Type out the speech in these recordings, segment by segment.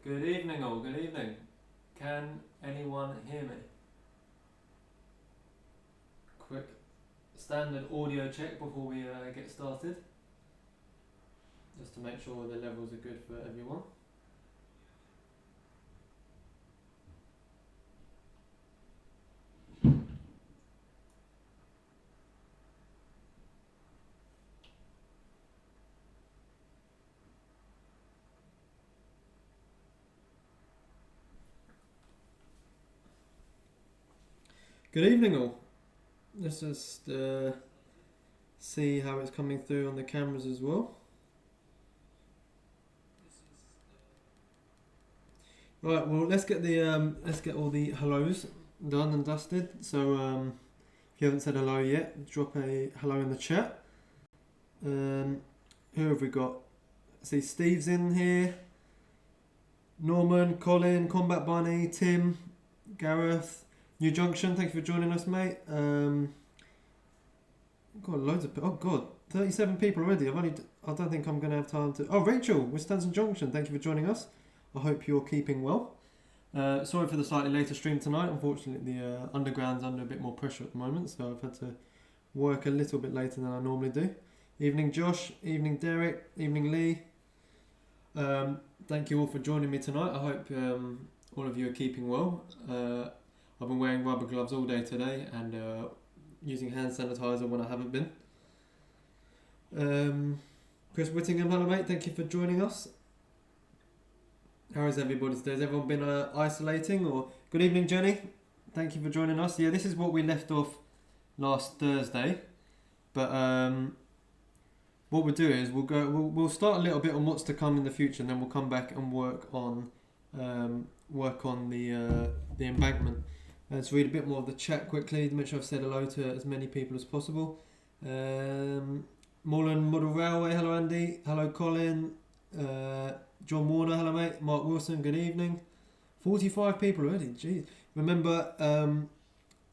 Good evening all, good evening. Can anyone hear me? Quick standard audio check before we get started, just to make sure the levels are good for everyone. Good evening all. Let's just see how it's coming through on the cameras as well. Right, well let's get all the hellos done and dusted. So if you haven't said hello yet, drop a hello in the chat. Who have we got? I see Steve's in here. Norman, Colin, Combat Bunny, Tim, Gareth, New Junction, thank you for joining us, mate. Got loads of 37 people already. I don't think I'm going to have time to. Oh, Rachel, Wisconsin Junction, thank you for joining us. I hope you're keeping well. Sorry for the slightly later stream tonight. Unfortunately, the underground's under a bit more pressure at the moment, so I've had to work a little bit later than I normally do. Evening, Josh. Evening, Derek. Evening, Lee. Thank you all for joining me tonight. I hope all of you are keeping well. I've been wearing rubber gloves all day today and using hand sanitizer when I haven't been. Chris Whittingham, hello mate, thank you for joining us. How is everybody today? Has everyone been isolating? Or good evening, Jenny. Thank you for joining us. Yeah, this is what we left off last Thursday, but what we'll do is we'll start a little bit on what's to come in the future, and then we'll come back and work on the embankment. Let's read a bit more of the chat quickly to make sure I've said hello to as many people as possible. Moreland Model Railway, hello Andy, hello Colin, John Warner, hello mate, Mark Wilson, good evening. 45 people already, jeez. Remember,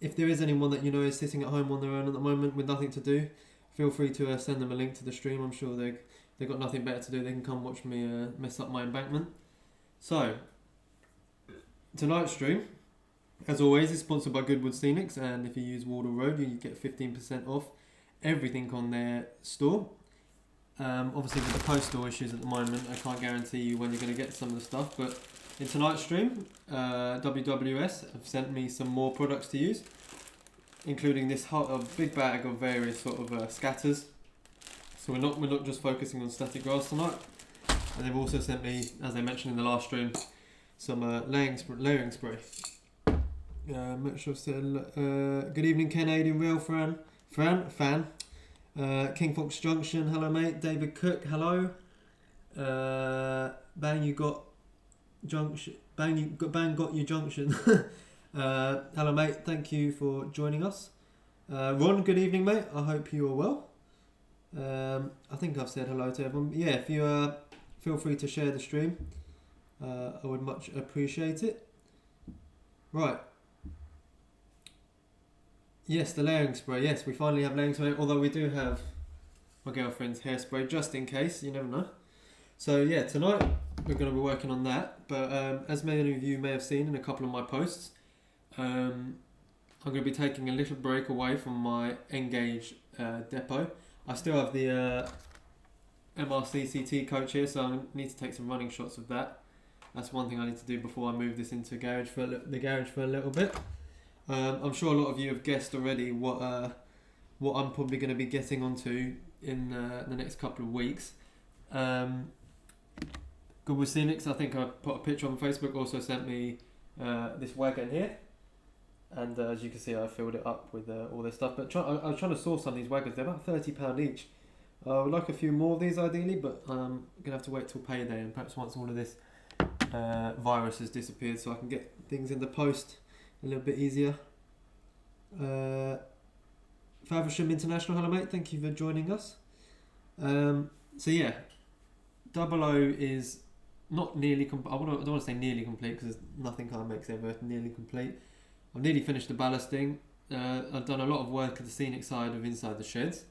if there is anyone that you know is sitting at home on their own at the moment with nothing to do, feel free to send them a link to the stream. I'm sure they've got nothing better to do. They can come watch me mess up my embankment. So, tonight's stream, as always, is sponsored by Goodwood Scenics, and if you use Wardle Road, you get 15% off everything on their store. Obviously, with the postal issues at the moment, I can't guarantee you when you're going to get some of the stuff, but in tonight's stream, WWS have sent me some more products to use, including this big bag of various sort of scatters. So we're not just focusing on static grass tonight. And they've also sent me, as I mentioned in the last stream, some layering spray. Make sure I've said good evening, Canadian Rail fan. King Fox Junction, hello mate. David Cook, hello. Bang got you junction. Hello mate, thank you for joining us. Ron, good evening mate. I hope you are well. I think I've said hello to everyone. Yeah, if you feel free to share the stream. I would much appreciate it. Right. Yes, the layering spray. Yes, we finally have layering spray, although we do have my girlfriend's hairspray just in case, you never know. So yeah, tonight we're going to be working on that, but as many of you may have seen in a couple of my posts, I'm going to be taking a little break away from my Engage depot. I still have the MRCCT coach here, so I need to take some running shots of that. That's one thing I need to do before I move this into the garage for a little bit. I'm sure a lot of you have guessed already what I'm probably going to be getting onto in the next couple of weeks. Goodwood Scenics, I think I put a picture on Facebook, also sent me this wagon here, and as you can see I filled it up with all this stuff, but I was trying to source some of these wagons. They're about £30 each. I would like a few more of these ideally, but I'm going to have to wait till payday, and perhaps once all of this virus has disappeared, so I can get things in the post a little bit easier. Faversham International, hello mate, thank you for joining us. So yeah, 00 is not nearly complete. I don't want to say nearly complete because nothing kind of makes ever nearly complete. I've nearly finished the ballasting. I've done a lot of work at the scenic side of inside the sheds,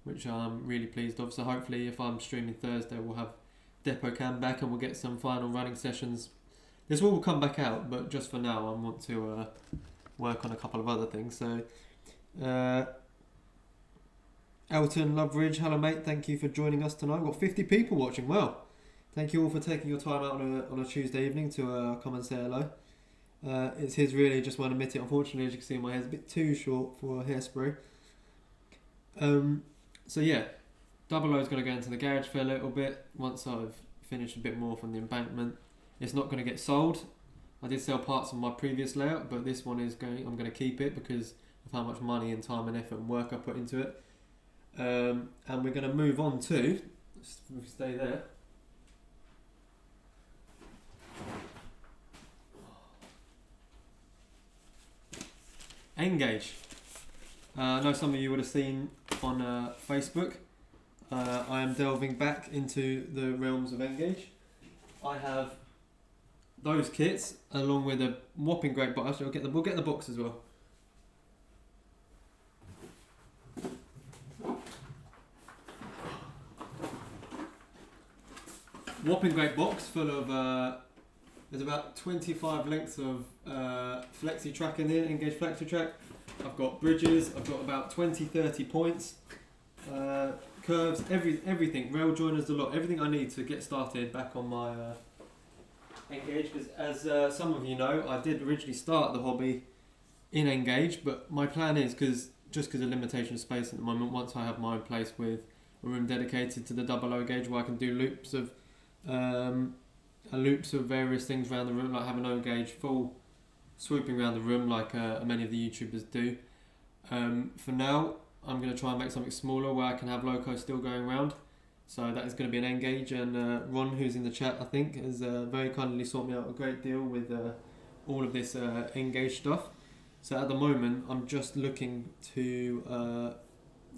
which I'm really pleased of. So hopefully if I'm streaming Thursday, we'll have depot cam back and we'll get some final running sessions this will come back out, but just for now I want to work on a couple of other things. So Elton Loveridge, hello mate, thank you for joining us tonight. We've got 50 people watching. Well, thank you all for taking your time out on a Tuesday evening to come and say hello. It's his really, just want to admit it. Unfortunately, as you can see, my hair's a bit too short for hairspray. So yeah, Double O is going to go into the garage for a little bit once I've finished a bit more from the Embankment. It's not going to get sold. I did sell parts of my previous layout, but this one is I'm going to keep it because of how much money and time and effort and work I put into it. And we're going to move on to, stay there. Engage. I know some of you would have seen on Facebook. I am delving back into the realms of Engage. I have those kits along with a whopping great box. We'll get the box as well. Whopping great box full of there's about 25 lengths of flexi track in here, Engage flexi track. I've got bridges, I've got about 20-30 points, curves, everything, rail joiners, a lot, everything I need to get started back on my Engage, because as some of you know, I did originally start the hobby in Engage, but my plan is, just because of limitation of space at the moment, once I have my own place with a room dedicated to the double O gauge where I can do loops of various things around the room, like have an O gauge full swooping around the room like many of the YouTubers do. For now, I'm going to try and make something smaller where I can have loco still going around. So that is going to be an Engage, and Ron, who's in the chat, I think, has very kindly sorted me out a great deal with all of this Engage stuff. So at the moment, I'm just looking to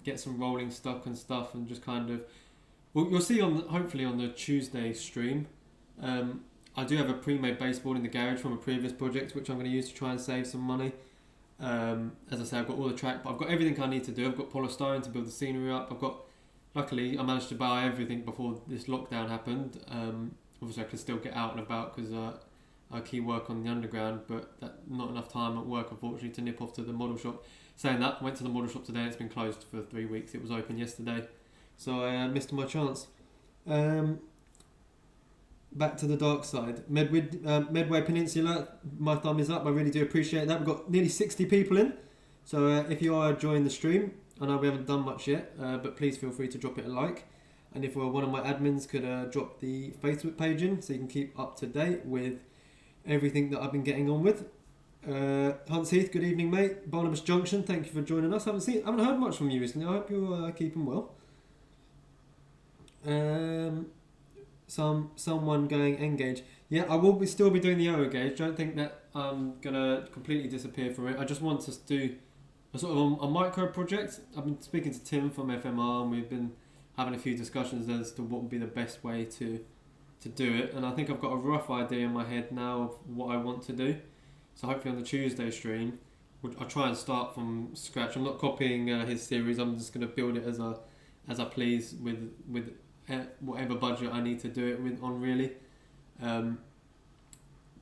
get some rolling stock and stuff, and just kind of, well, you'll see hopefully on the Tuesday stream. I do have a pre-made baseboard in the garage from a previous project, which I'm going to use to try and save some money. As I say, I've got all the track, but I've got everything I need to do. I've got polystyrene to build the scenery up. Luckily, I managed to buy everything before this lockdown happened. Obviously, I can still get out and about because I keep work on the underground, but not enough time at work, unfortunately, to nip off to the model shop. Saying that, I went to the model shop today and it's been closed for 3 weeks. It was open yesterday, so I missed my chance. Back to the dark side. Medway Peninsula, my thumb is up. I really do appreciate that. We've got nearly 60 people in. So if you are enjoying the stream, I know we haven't done much yet, but please feel free to drop it a like. And if one of my admins could drop the Facebook page in so you can keep up to date with everything that I've been getting on with. Hunts Heath, good evening mate. Barnabas Junction, thank you for joining us. I haven't heard much from you recently. I hope you're keeping well. Someone going Engage. Yeah, I will still be doing the O gauge. Don't think that I'm gonna completely disappear from it. I just want to do a sort of a micro project. I've been speaking to Tim from FMR, and we've been having a few discussions as to what would be the best way to do it. And I think I've got a rough idea in my head now of what I want to do. So hopefully on the Tuesday stream, I'll try and start from scratch. I'm not copying his series. I'm just going to build it as I please with whatever budget I need to do it with on really. But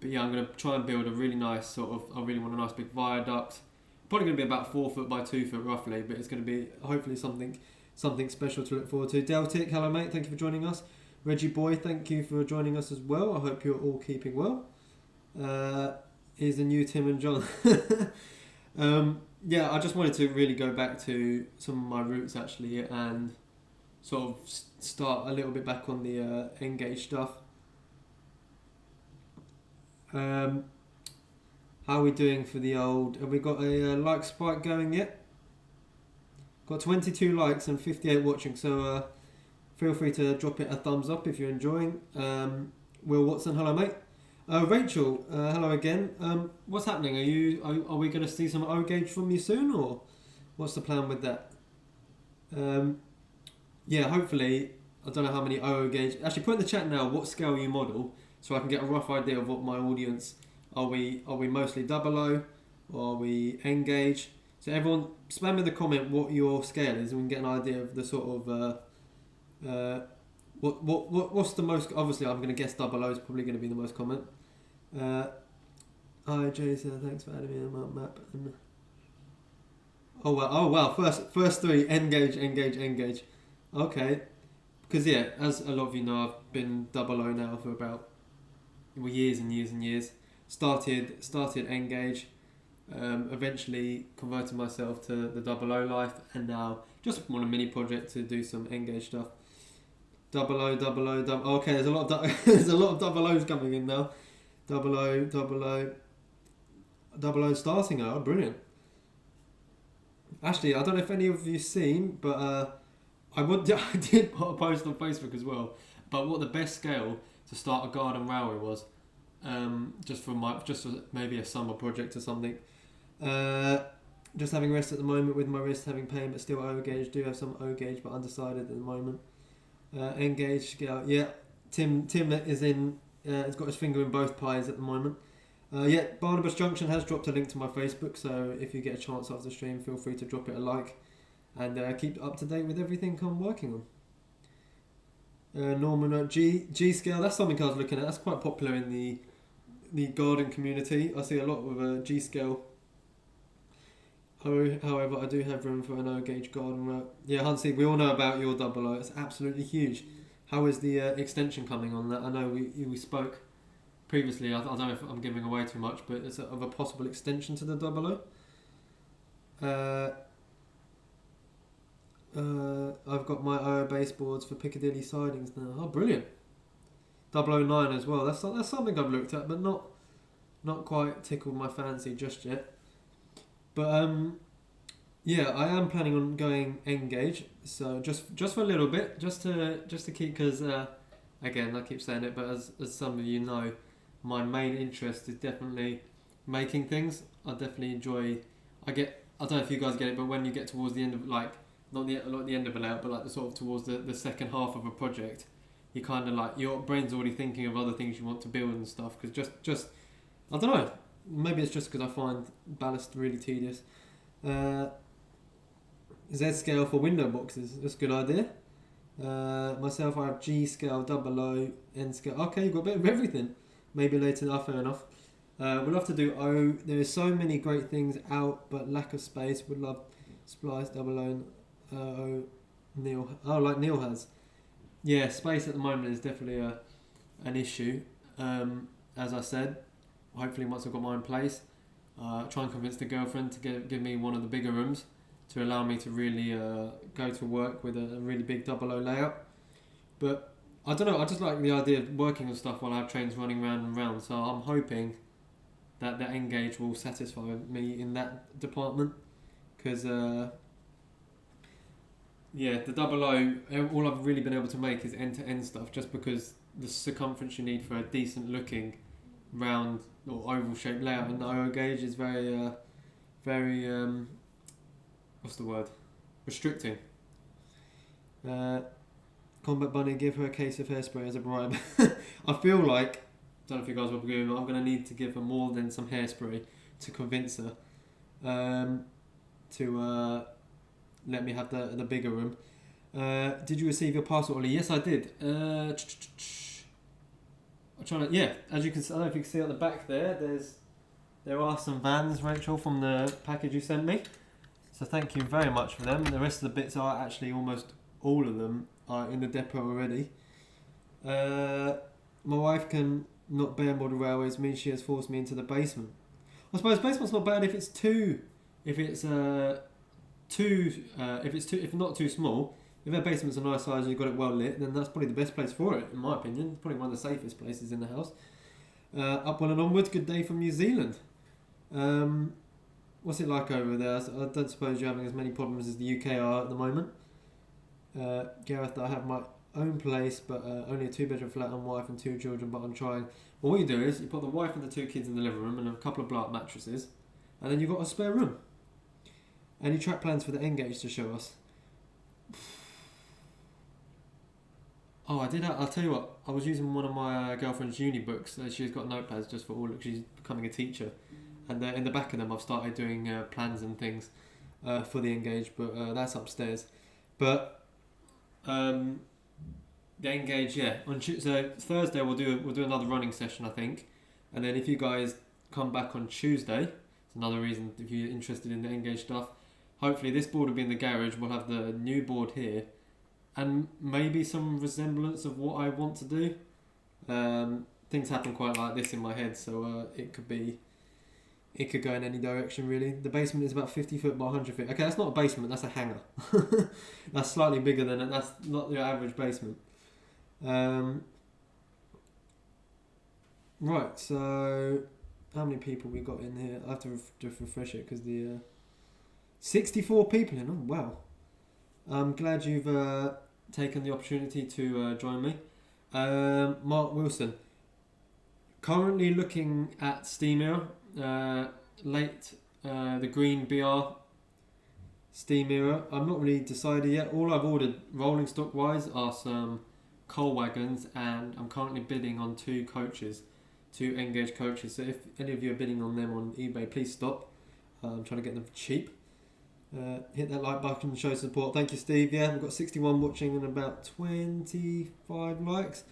yeah, I'm going to try and build a really nice I really want a nice big viaduct. Probably going to be about 4 foot by 2 foot roughly, but it's going to be hopefully something special to look forward to. Deltic, hello mate, thank you for joining us. Reggie Boy, thank you for joining us as well. I hope you're all keeping well. Here's the new Tim and John. Yeah, I just wanted to really go back to some of my roots actually and sort of start a little bit back on the Engage stuff. How are we doing for the old? Have we got a like spike going yet? Got 22 likes and 58 watching, so feel free to drop it a thumbs up if you're enjoying. Will Watson, hello mate. Rachel, hello again. What's happening? Are we going to see some O gauge from you soon, or what's the plan with that? Yeah, hopefully. I don't know how many O gauge. Actually, put in the chat now what scale you model, so I can get a rough idea of what my audience. Are we mostly double O, or are we Engage? So everyone, spam in the comment what your scale is, and we can get an idea of the sort of what's the most. Obviously, I'm going to guess double O is probably going to be the most common. Hi Jason, thanks for adding me on my map. And oh wow, first three, engage. Okay, because yeah, as a lot of you know, I've been double O now for about years and years. Started engage, eventually converted myself to the double O life, and now just want a mini project to do some engage stuff. Double O. Okay, there's a lot of there's a lot of double O's coming in now. Double O starting out. Oh, brilliant. Actually, I don't know if any of you've seen, but I did put a post on Facebook as well about what the best scale to start a garden railway was. Just for maybe a summer project or something. Just having rest at the moment with my wrist having pain, but still O gauge. Do have some O gauge, but undecided at the moment. Engage scale. Yeah, Tim is in. He's got his finger in both pies at the moment. Yeah, Barnabas Junction has dropped a link to my Facebook, so if you get a chance after the stream, feel free to drop it a like, and keep up to date with everything I'm working on. Norman, G scale. That's something I was looking at. That's quite popular in the garden community. I see a lot of G scale. However, I do have room for an O gauge garden route. Yeah, Hansi, we all know about your double O. It's absolutely huge. How is the extension coming on that? I know we spoke previously. I don't know if I'm giving away too much, but it's of a possible extension to the double O. I've got my O baseboards for Piccadilly sidings now. Oh, brilliant. 009 as well. That's something I've looked at, but not quite tickled my fancy just yet. But yeah, I am planning on going engage. So just for a little bit, just to keep, because again I keep saying it, but as some of you know, my main interest is definitely making things. I definitely enjoy. I don't know if you guys get it, but when you get towards the end of not the end of a layout, but like the sort of towards the second half of a project, you kind of like your brain's already thinking of other things you want to build and stuff. Because just I don't know. Maybe it's just because I find ballast really tedious. Z scale for window boxes. That's a good idea. Myself, I have G scale, double O, N scale. Okay, you've got a bit of everything. Maybe later. Fair enough. We'll have to do O. There is so many great things out, but lack of space. Would love splice, double O, Neil. Oh, like Neil has. Yeah, space at the moment is definitely an issue. As I said. Hopefully once I've got mine in place, try and convince the girlfriend to give me one of the bigger rooms to allow me to really go to work with a really big double O layout. But I don't know, I just like the idea of working on stuff while I have trains running round and round, so I'm hoping that the engage will satisfy me in that department, because yeah, the double O, all I've really been able to make is end-to-end stuff, just because the circumference you need for a decent looking round or oval shaped layout, and the O gauge is very what's the word? Restricting. Combat Bunny, give her a case of hairspray as a bribe. I feel like, I don't know if you guys will agree with me, I'm going to need to give her more than some hairspray to convince her to let me have the bigger room. Did you receive your parcel, Ollie? Yes, I did. Yeah, as you can, I don't know if you can see at the back there are some vans, Rachel, from the package you sent me. So thank you very much for them. The rest of the bits are actually almost all of them are in the depot already. My wife can not bear model railways, means she has forced me into the basement. I suppose basement's not bad if not too small. If their basement's a nice size and you've got it well lit, then that's probably the best place for it, in my opinion. It's probably one of the safest places in the house. Upwell and onwards, good day from New Zealand. What's it like over there? I don't suppose you're having as many problems as the UK are at the moment. Gareth, I have my own place, but only a 2-bedroom flat and wife and 2 children, but I'm trying. Well, what you do is you put the wife and the 2 kids in the living room and a couple of blow-up mattresses, and then you've got a spare room. Any track plans for the Engage to show us? Oh, I did. I'll tell you what. I was using one of my girlfriend's uni books. She's got notepads just for all. She's becoming a teacher, and in the back of them, I've started doing plans and things for the Engage. But that's upstairs. But the Engage, yeah. So Thursday we'll do another running session, I think. And then if you guys come back on Tuesday, it's another reason if you're interested in the Engage stuff. Hopefully this board will be in the garage. We'll have the new board here, and maybe some resemblance of what I want to do. Things happen quite like this in my head, so it could go in any direction really. The basement is about 50 foot by 100 feet. Okay, that's not a basement, that's a hangar. That's slightly bigger than it. That's not your average basement. Right, so how many people we got in here? I have to just refresh it because the 64 people in. Oh wow! I'm glad you've taken the opportunity to join me. Mark Wilson. Currently looking at Steamer, the green BR Steamer. I'm not really decided yet. All I've ordered rolling stock wise are some coal wagons, and I'm currently bidding on 2 Engage coaches. So if any of you are bidding on them on eBay, please stop. I'm trying to get them for cheap. Hit that like button and show support. Thank you, Steve. Yeah, we've got 61 watching and about 25 likes.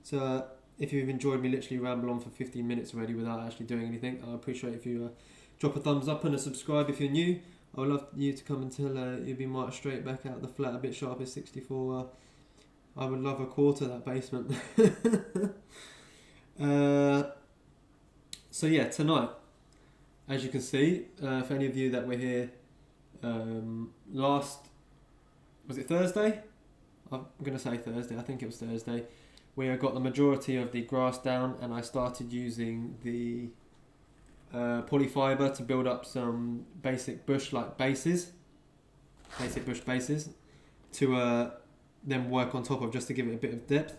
So if you've enjoyed me literally ramble on for 15 minutes already without actually doing anything, I appreciate if you drop a thumbs up and a subscribe if you're new. I would love you to come until you'd be marched straight back out of the flat a bit sharp as 64. I would love a quarter that basement. So yeah, tonight, as you can see, for any of you that were here was it Thursday? I'm going to say Thursday, I think it was Thursday. We got the majority of the grass down, and I started using the polyfiber to build up some basic bush bases to then work on top of, just to give it a bit of depth.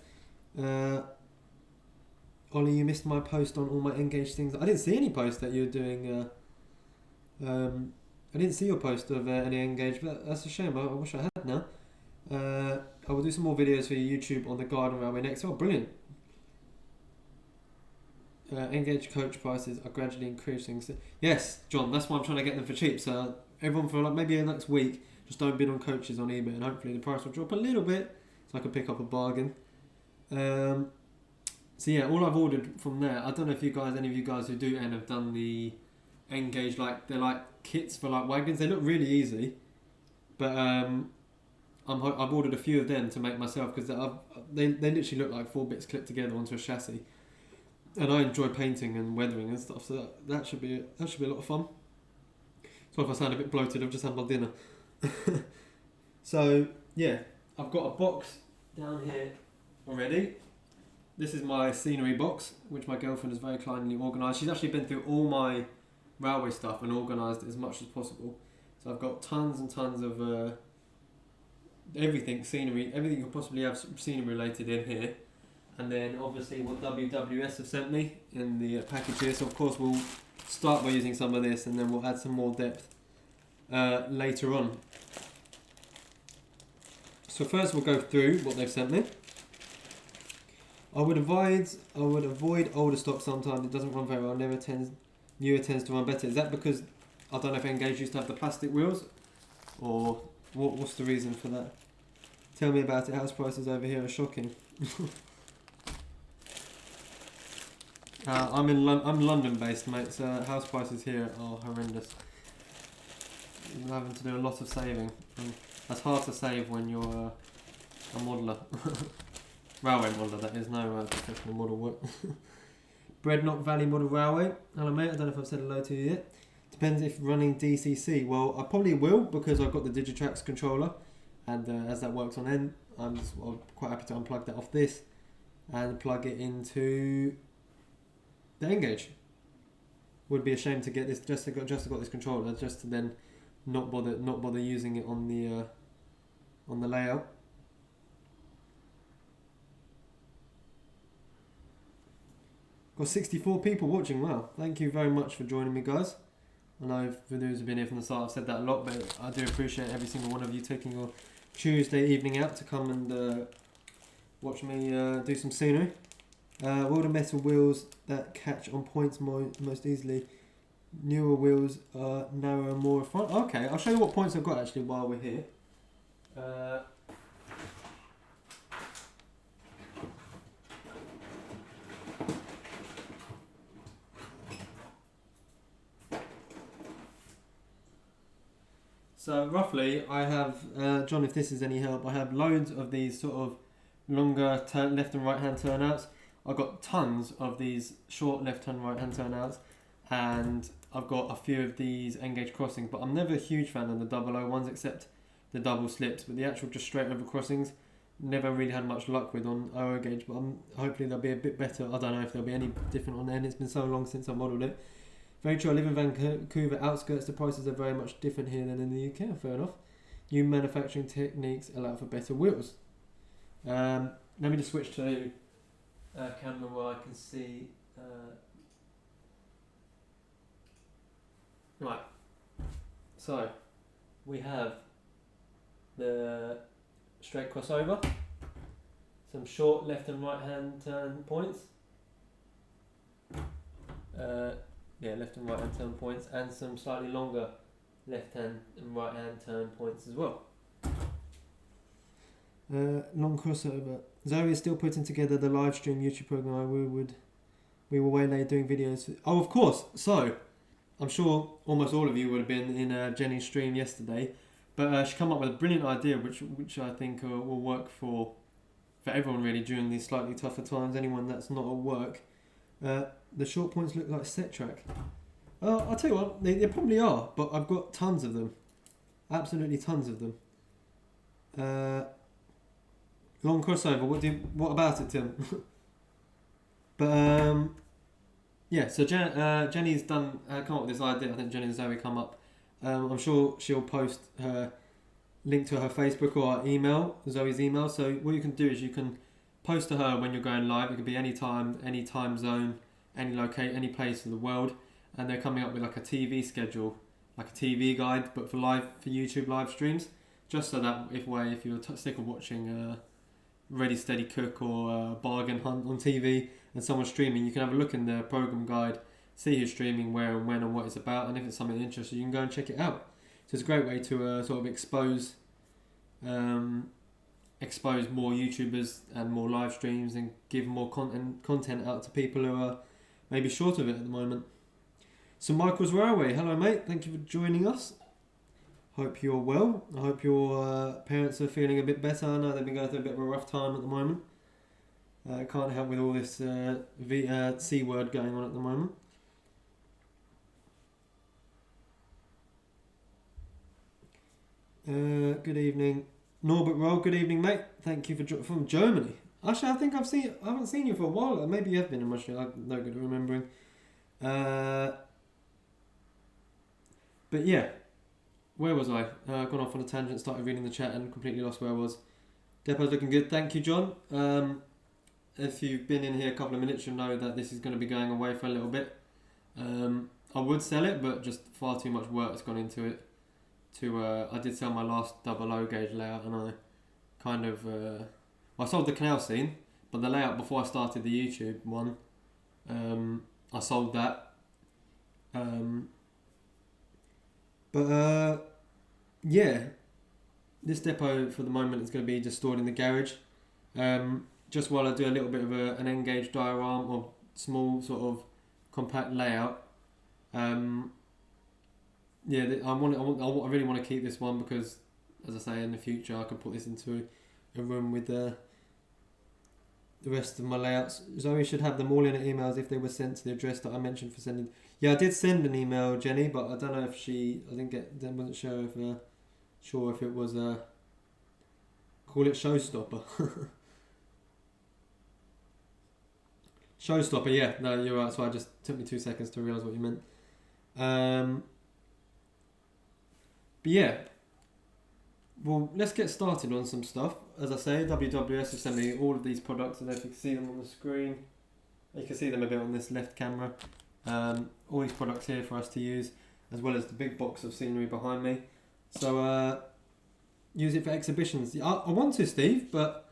Ollie, you missed my post on all my Engage things. I didn't see any post that you were doing. I didn't see your post of any Engage, but that's a shame. I wish I had now. I will do some more videos for YouTube on the Garden Railway next. Oh, brilliant. Engage coach prices are gradually increasing. So, yes, John, that's why I'm trying to get them for cheap. So everyone for maybe the next week, just don't bid on coaches on eBay, and hopefully the price will drop a little bit so I can pick up a bargain. So yeah, all I've ordered from there, I don't know if any of you guys who do have done the Engage, they're like kits for wagons. They look really easy, but I've ordered a few of them to make myself, because they literally look like 4 bits clipped together onto a chassis, and I enjoy painting and weathering and stuff, so that should be a lot of fun. So if I sound a bit bloated, I've just had my dinner. So yeah, I've got a box down here already. This is my scenery box, which my girlfriend has very kindly organised. She's actually been through all my railway stuff and organised it as much as possible. So I've got tons and tons of everything you could possibly have scenery related in here. And then obviously what WWS have sent me in the package here. So of course we'll start by using some of this, and then we'll add some more depth later on. So first we'll go through what they've sent me. I would avoid older stock sometimes. It doesn't run very well. Newer tends to run better. Is that because, I don't know if Engage used to have the plastic wheels, or what's the reason for that? Tell me about it. House prices over here are shocking. I'm London based, mate, so house prices here are horrendous. You're having to do a lot of saving. And that's hard to save when you're a modeller. Railway modeller, that is, no professional model work. Breadknock Valley Model Railway. Hello mate, I don't know if I've said hello to you yet. Depends if running DCC. Well, I probably will, because I've got the Digitrax controller, and as that works on end, I'm quite happy to unplug that off this and plug it into the Engage. Would be a shame to get this just to got this controller, just to then not bother using it on the layout. Got 64 people watching. Wow, thank you very much for joining me, guys. I know for those who've been here from the start, I've said that a lot, but I do appreciate every single one of you taking your Tuesday evening out to come and watch me do some scenery. Welded metal wheels that catch on points most easily. Newer wheels are narrower and more front. Okay, I'll show you what points I've got actually while we're here. So roughly, I have John. If this is any help, I have loads of these sort of longer left and right hand turnouts. I've got tons of these short left and right hand turnouts, and I've got a few of these N-gauge crossings. But I'm never a huge fan of the double O ones, except the double slips. But the actual just straight over crossings, never really had much luck with on O gauge. But hopefully they'll be a bit better. I don't know if they'll be any different on there. And it's been so long since I modelled it. Very true. I live in Vancouver outskirts. The prices are very much different here than in the UK. Fair enough. New manufacturing techniques allow for better wheels. Let me just switch to camera where I can see. Right. So we have the straight crossover, some short left and right hand turn points. Left and right hand turn points, and some slightly longer left hand and right hand turn points as well. Long crossover. Zoe is still putting together the live stream YouTube program. We were waylaid doing videos. Oh, of course. So I'm sure almost all of you would have been in Jenny's stream yesterday, but she came up with a brilliant idea, which I think will work for everyone really during these slightly tougher times. Anyone that's not at work. The short points look like set track. I'll tell you what, they probably are, but I've got tons of them. Absolutely tons of them. Long crossover, what about it, Tim? But so Jenny's come up with this idea. I think Jenny and Zoe come up. I'm sure she'll post her link to her Facebook or her email, Zoe's email. So what you can do is you can post to her when you're going live. It could be any time zone, any place in the world, and they're coming up with like a TV schedule, like a TV guide, but for YouTube live streams, just so that if you're sick of watching Ready Steady Cook or Bargain Hunt on TV and someone's streaming, you can have a look in the program guide, see who's streaming, where and when and what it's about, and if it's something interesting, you can go and check it out. So it's a great way to sort of expose more YouTubers and more live streams, and give more content out to people who are maybe short of it at the moment. So Michael's Railway, hello mate, thank you for joining us. Hope you're well. I hope your parents are feeling a bit better. I know they've been going through a bit of a rough time at the moment. Can't help with all this C word going on at the moment. Good evening, Norbert Roll. Good evening, mate. Thank you from Germany. Actually, I think I haven't seen you for a while. Maybe you have been in my show. I'm no good at remembering. But yeah, where was I? Gone off on a tangent, started reading the chat and completely lost where I was. Depot's looking good. Thank you, John. If you've been in here a couple of minutes, you'll know that this is going to be going away for a little bit. I would sell it, but just far too much work's gone into it. I did sell my last double O gauge layout, and I kind of I sold the canal scene, but the layout before I started the YouTube one, I sold that. This depot for the moment is going to be just stored in the garage. Just while I do a little bit of an N-gauge diorama or small sort of compact layout. I really want to keep this one because, as I say, in the future I could put this into a room with the rest of my layouts. Zoe should have them all in her emails if they were sent to the address that I mentioned for sending. Yeah, I did send an email, Jenny, but I don't know if wasn't sure if it was call it showstopper. Showstopper, yeah. No, you're right. So it just took me 2 seconds to realise what you meant. But yeah. Well, let's get started on some stuff. As I say, WWS has sent me all of these products, and if you can see them on the screen, you can see them a bit on this left camera. All these products here for us to use, as well as the big box of scenery behind me. So use it for exhibitions. I want to, Steve, but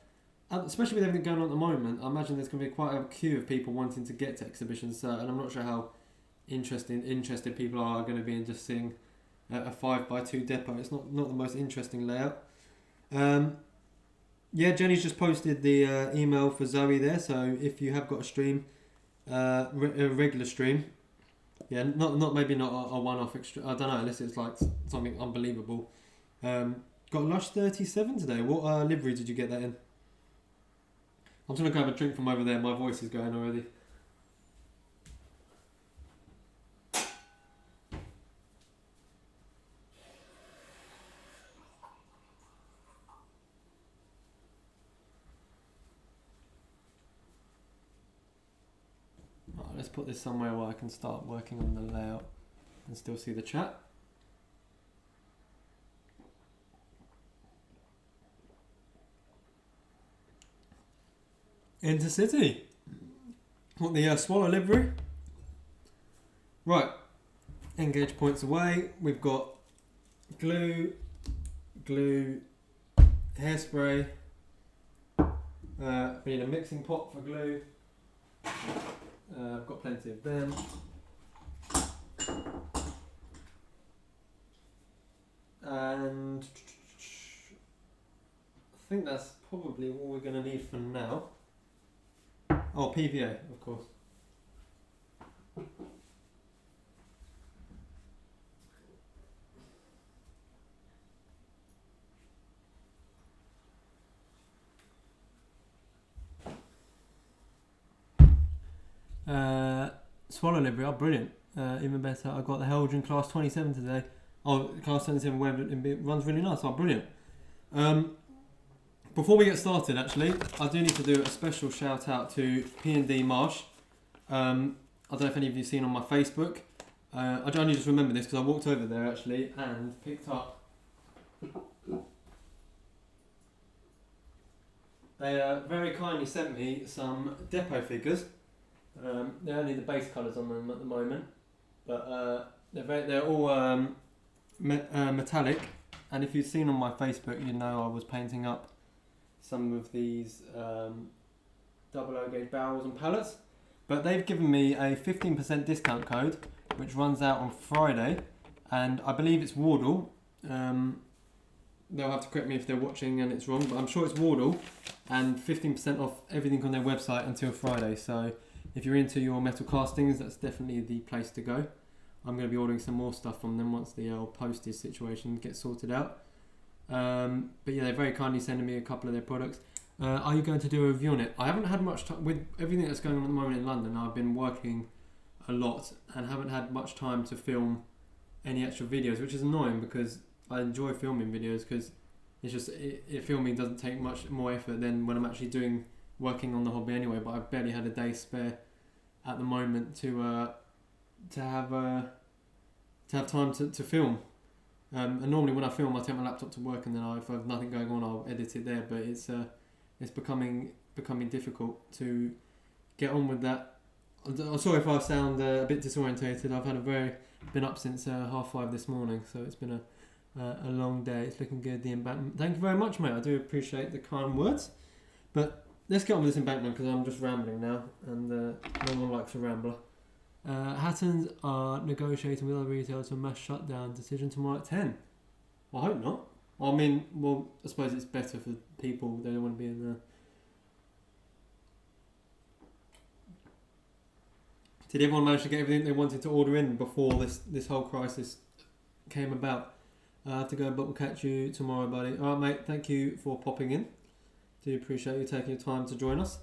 especially with everything going on at the moment, I imagine there's going to be quite a queue of people wanting to get to exhibitions, and I'm not sure how interested people are going to be in just seeing a 5x2 depot. It's not the most interesting layout. Jenny's just posted the email for Zoe there, so if you have got a stream, a regular stream, not a one-off extra, I don't know, unless it's like something unbelievable, Got Lush 37 today. What livery did you get that in? I'm just going to grab a drink from over there. My voice is going already. Right, let's put this somewhere where I can start working on the layout and still see the chat. Intercity. Want the Swallow livery? Right. Engage points away. We've got glue, hairspray. We need a mixing pot for glue. I've got plenty of them. And I think that's probably all we're going to need for now. Oh, PVA, of course. Swallow livery, oh brilliant. Even better, I got the Helgen class 27 today. Oh, class 27 web, it runs really nice, oh brilliant. Before we get started actually, I do need to do a special shout out to P&D Marsh. I don't know if any of you have seen on my Facebook. I only just remember this because I walked over there actually and picked up. They very kindly sent me some depot figures. They're only the base colours on them at the moment, but they're all metallic. And if you've seen on my Facebook, you know I was painting up some of these double O gauge barrels and pallets. But they've given me a 15% discount code, which runs out on Friday, and I believe it's Wardle. They'll have to correct me if they're watching and it's wrong, but I'm sure it's Wardle, and 15% off everything on their website until Friday. So if you're into your metal castings, that's definitely the place to go. I'm going to be ordering some more stuff from them once the postage situation gets sorted out. But yeah, they're very kindly sending me a couple of their products. Are you going to do a review on it? I haven't had much time with everything that's going on at the moment in London. I've been working a lot and haven't had much time to film any extra videos, which is annoying because I enjoy filming videos because it's just filming doesn't take much more effort than when I'm actually working on the hobby anyway. But I've barely had a day spare at the moment to have time to film. And normally when I film, I take my laptop to work, and then if I have nothing going on, I'll edit it there. But it's becoming difficult to get on with that. I'm sorry if I sound a bit disorientated. I've been up since 5:30 this morning, so it's been a long day. It's looking good. The embankment. Thank you very much, mate. I do appreciate the kind words. But let's get on with this embankment because I'm just rambling now, and no one likes a rambler. Hattons are negotiating with other retailers for a mass shutdown decision tomorrow at 10. Well, I hope not. I mean, well, I suppose it's better for people. They don't want to be in there. Did everyone manage to get everything they wanted to order in before this whole crisis came about? I have to go, but we'll catch you tomorrow, buddy. Alright, mate, thank you for popping in. Do appreciate you taking your time to join us.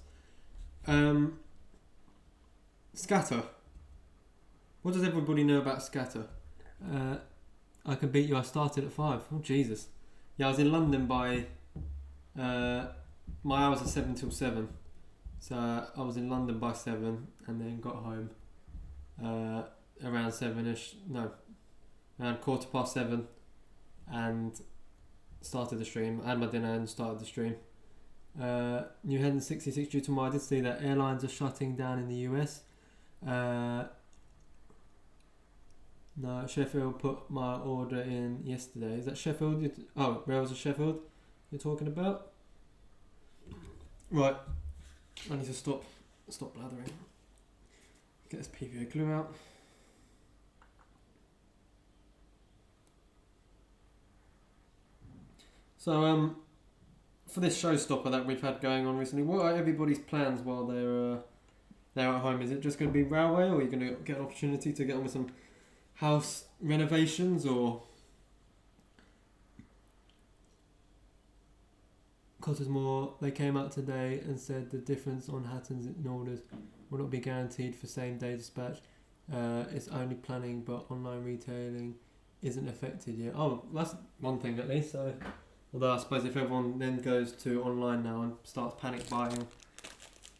Scatter. What does everybody know about Scatter? I can beat you. I started at 5. Oh, Jesus. Yeah, I was in London by... my hours are 7 till 7. So I was in London by 7 and then got home around 7ish. No, around 7:15 and started the stream. I had my dinner and started the stream. New Head 66 due tomorrow. I did see that airlines are shutting down in the US. No, Sheffield put my order in yesterday. Is that Sheffield? Rails of Sheffield you're talking about? Right. I need to stop blathering. Get this PVA glue out. So, for this showstopper that we've had going on recently, what are everybody's plans while they're at home? Is it just going to be railway, or are you going to get an opportunity to get on with some house renovations, or cost us more. They came out today and said the difference on Hattons in orders will not be guaranteed for same day dispatch. It's only planning, but online retailing isn't affected yet. Oh, that's one thing at least. So, although I suppose if everyone then goes to online now and starts panic buying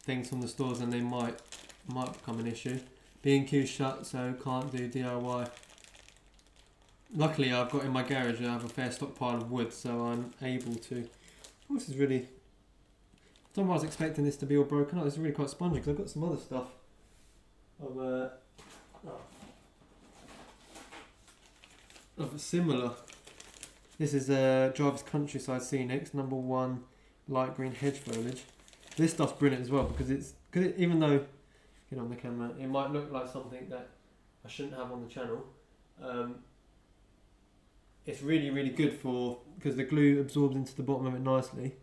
things from the stores, then they might become an issue. B&Q shut, so can't do DIY. Luckily, I've got in my garage, I have a fair stockpile of wood, so I'm able to. Oh, this is really. I don't know why I was expecting this to be all broken up. This is really quite spongy because I've got some other stuff of similar. This is Jarvis Countryside Scenics, #1 light green hedge foliage. This stuff's brilliant as well because even though, get on the camera, it might look like something that I shouldn't have on the channel. It's really, really good because the glue absorbs into the bottom of it nicely.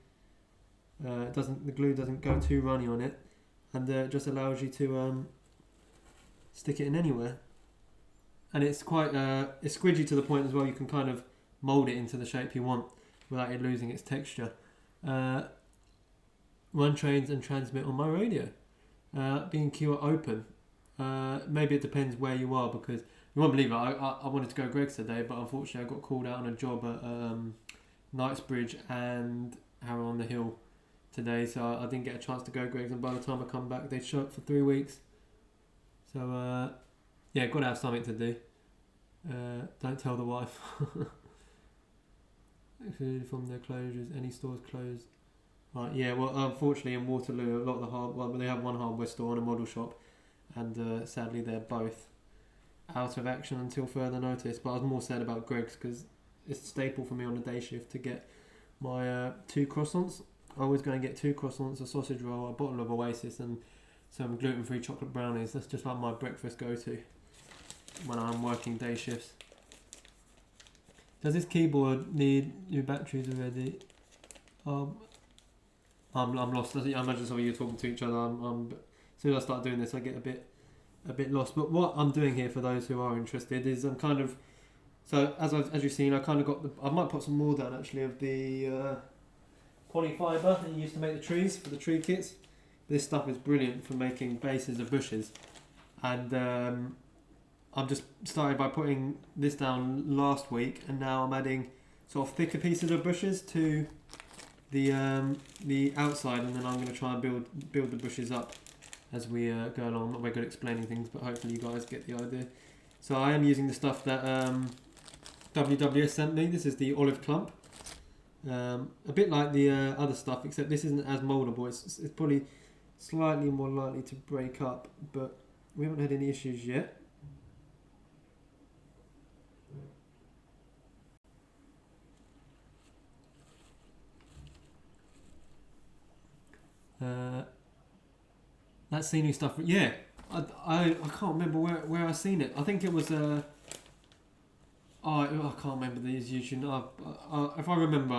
The glue doesn't go too runny on it, and it just allows you to stick it in anywhere. And it's quite it's squidgy to the point as well. You can kind of mould it into the shape you want without it losing its texture. Run trains and transmit on my radio. B&Q are open. Maybe it depends where you are because you won't believe it. I wanted to go Greg's today, but unfortunately I got called out on a job at Knightsbridge and Harrow on the Hill today, so I didn't get a chance to go Greg's. And by the time I come back, they shut for 3 weeks. So yeah, got to have something to do. Don't tell the wife. Excluded from their closures, any stores closed. Right, yeah. Well, unfortunately in Waterloo, a lot of they have one hardware store and a model shop, and sadly they're both out of action until further notice. But I was more sad about Greg's because it's a staple for me on the day shift to get my 2 croissants. I always go and get 2 croissants, a sausage roll, a bottle of Oasis, and some gluten-free chocolate brownies. That's just like my breakfast go-to when I'm working day shifts. Does this keyboard need new batteries already? I'm lost. I imagine some of you are talking to each other. As soon as I start doing this, I get a bit lost. But what I'm doing here, for those who are interested, is I'm kind of as you've seen, I kind of got I might put some more down actually of the poly fibre that you used to make the trees for the tree kits. This stuff is brilliant for making bases of bushes, and I've just started by putting this down last week, and now I'm adding sort of thicker pieces of bushes to the outside, and then I'm going to try and build the bushes up as we go along. I'm not very good at explaining things, but hopefully you guys get the idea. So I am using the stuff that WWS sent me. This is the olive clump. A bit like the other stuff, except this isn't as mouldable. It's probably slightly more likely to break up, but we haven't had any issues yet. That scenic stuff, yeah. I can't remember where I seen it. I think it was I can't remember these YouTube. If I remember,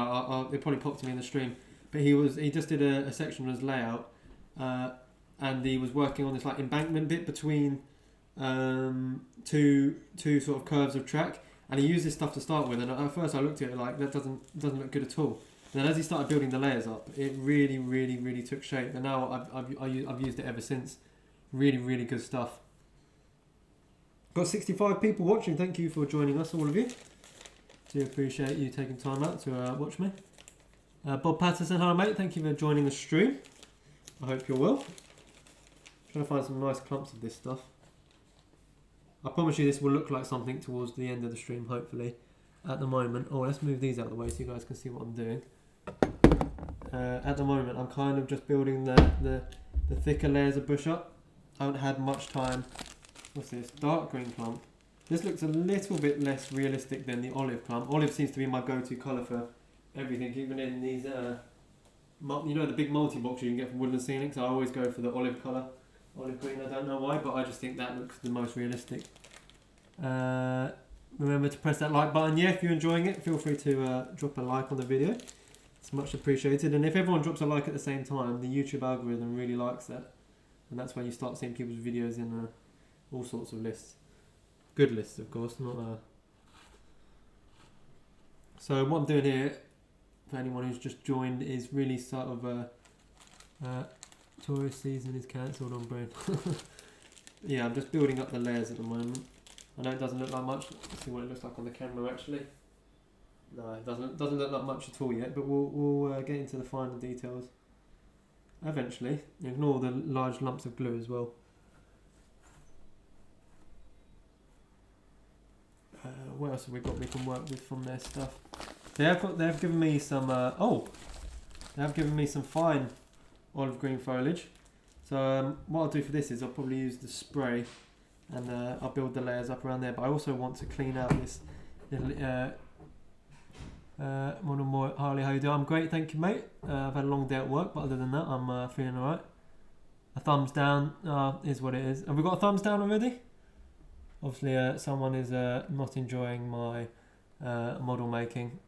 it probably popped to me in the stream. But he just did a section of his layout, and he was working on this like embankment bit between two sort of curves of track, and he used this stuff to start with. And at first I looked at it like that doesn't look good at all. And then as he started building the layers up, it really, really, really took shape. And now I've used it ever since. Really, really good stuff. Got 65 people watching. Thank you for joining us, all of you. Do appreciate you taking time out to watch me. Bob Patterson, hello mate. Thank you for joining the stream. I hope you're well. Trying to find some nice clumps of this stuff. I promise you this will look like something towards the end of the stream, hopefully. At the moment, let's move these out of the way so you guys can see what I'm doing. At the moment, I'm kind of just building the thicker layers of bush up. I haven't had much time. What's this? Dark green clump. This looks a little bit less realistic than the olive clump. Olive seems to be my go-to colour for everything, even in these, the big multi-box you can get from Woodland Scenics. I always go for the olive colour. Olive green, I don't know why, but I just think that looks the most realistic. Remember to press that like button. Yeah, if you're enjoying it, feel free to drop a like on the video. It's much appreciated. And if everyone drops a like at the same time, the YouTube algorithm really likes that. And that's when you start seeing people's videos in all sorts of lists. Good lists, of course, not So what I'm doing here, for anyone who's just joined, is really sort of tourist season is cancelled on brain. Yeah, I'm just building up the layers at the moment. I know it doesn't look like much. Let's see what it looks like on the camera actually. No, it doesn't look like much at all yet, but we'll get into the final details eventually. Ignore the large lumps of glue as well. What else have we got we can work with from their stuff? They've given me some they have given me some fine olive green foliage. So what I'll do for this is I'll probably use the spray and I'll build the layers up around there. But I also want to clean out this little more Harley, how you doing? I'm great, thank you, mate. I've had a long day at work, but other than that, I'm feeling alright. A thumbs down is what it is. Have we got a thumbs down already? Obviously, someone is not enjoying my model making,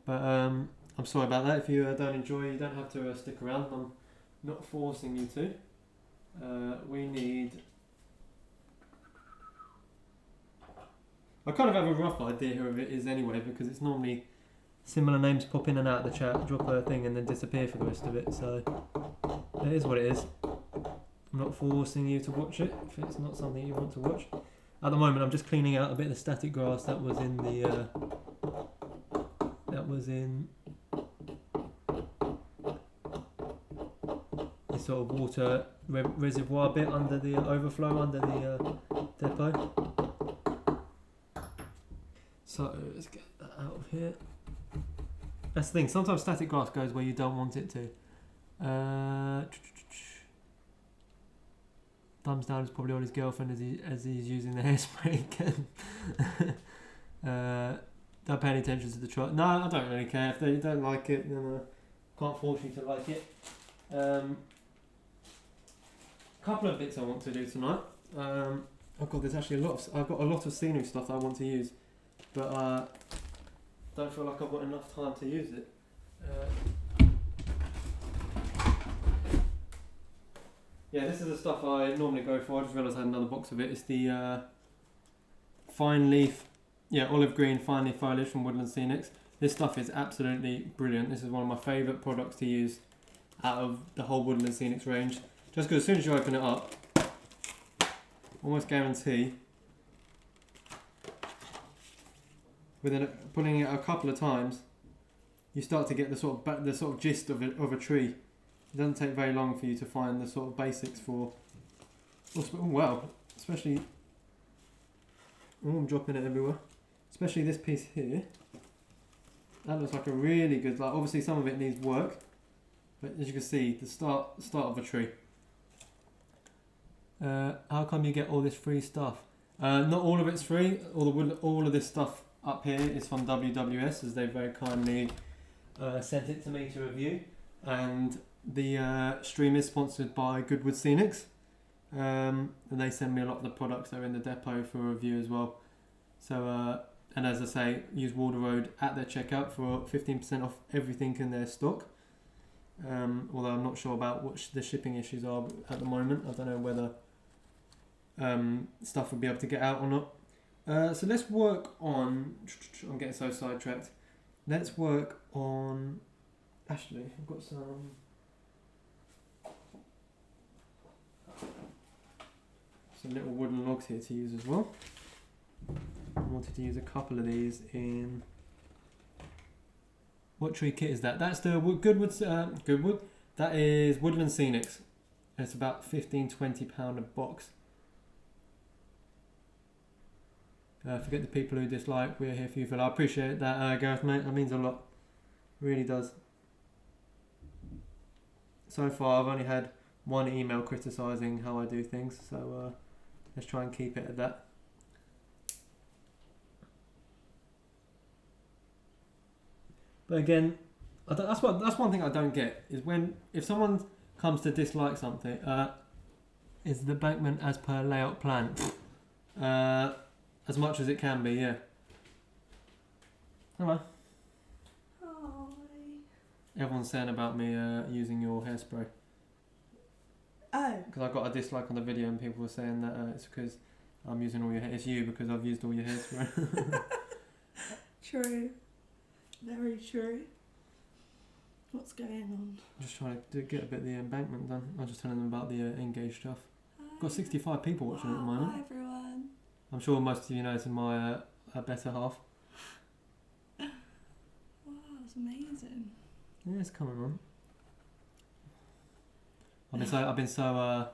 but I'm sorry about that. If you don't enjoy, you don't have to stick around. I'm not forcing you to. We need. I kind of have a rough idea who it is anyway, because it's normally similar names pop in and out of the chat, drop a thing, and then disappear for the rest of it. So it is what it is. I'm not forcing you to watch it if it's not something you want to watch. At the moment, I'm just cleaning out a bit of the static grass that was in the this sort of water reservoir bit under the overflow under the depot. So let's get that out of here. That's the thing. Sometimes static grass goes where you don't want it to. Thumbs down is probably on his girlfriend as he's using the hairspray again. Don't pay any attention to the trot. No, I don't really care. If they don't like it, then can't force you to like it. Couple of bits I want to do tonight. There's actually I've got a lot of scenery stuff that I want to use, but don't feel like I've got enough time to use it. Yeah, this is the stuff I normally go for. I just realised I had another box of it. It's the fine leaf, olive green fine leaf foliage from Woodland Scenics. This stuff is absolutely brilliant. This is one of my favourite products to use out of the whole Woodland Scenics range. Just because as soon as you open it up, almost guarantee, within putting it a couple of times, you start to get the sort of gist of a tree. It doesn't take very long for you to find the sort of basics for. Especially. I'm dropping it everywhere. Especially this piece here. That looks like a really good. Like obviously some of it needs work, but as you can see, the start of a tree. How come you get all this free stuff? Not all of it's free. All of this stuff up here is from WWS, as they very kindly sent it to me to review, and the stream is sponsored by Goodwood Scenics, and they send me a lot of the products that are in the depot for review as well. So and as I say, use Wardle at their checkout for 15% off everything in their stock. Although I'm not sure about what the shipping issues are at the moment. I don't know whether stuff will be able to get out or not. So let's work on. I'm getting so sidetracked. Let's work on. Actually, I've got some little wooden logs here to use as well. I wanted to use a couple of these in. What tree kit is that? That's the Goodwood. That is Woodland Scenics. It's about £15-20 a box. Forget the people who dislike. We're here for you, Phil. I appreciate that, Gareth, mate. That means a lot. Really does. So far, I've only had one email criticising how I do things, so let's try and keep it at that. But again, that's one thing I don't get is if someone comes to dislike something, is the Embankment as per layout plan? As much as it can be, yeah. Hello. Everyone's saying about me using your hairspray. Oh. Because I got a dislike on the video and people were saying that it's because I'm using all your hair. It's you because I've used all your hairspray. True. Very true. What's going on? Just trying to get a bit of the embankment done. I was just telling them about the engaged stuff. Got 65 people watching at the moment. Hi everyone. I'm sure most of you know it's my better half. Wow, it's amazing. Yeah, it's coming on. I've been so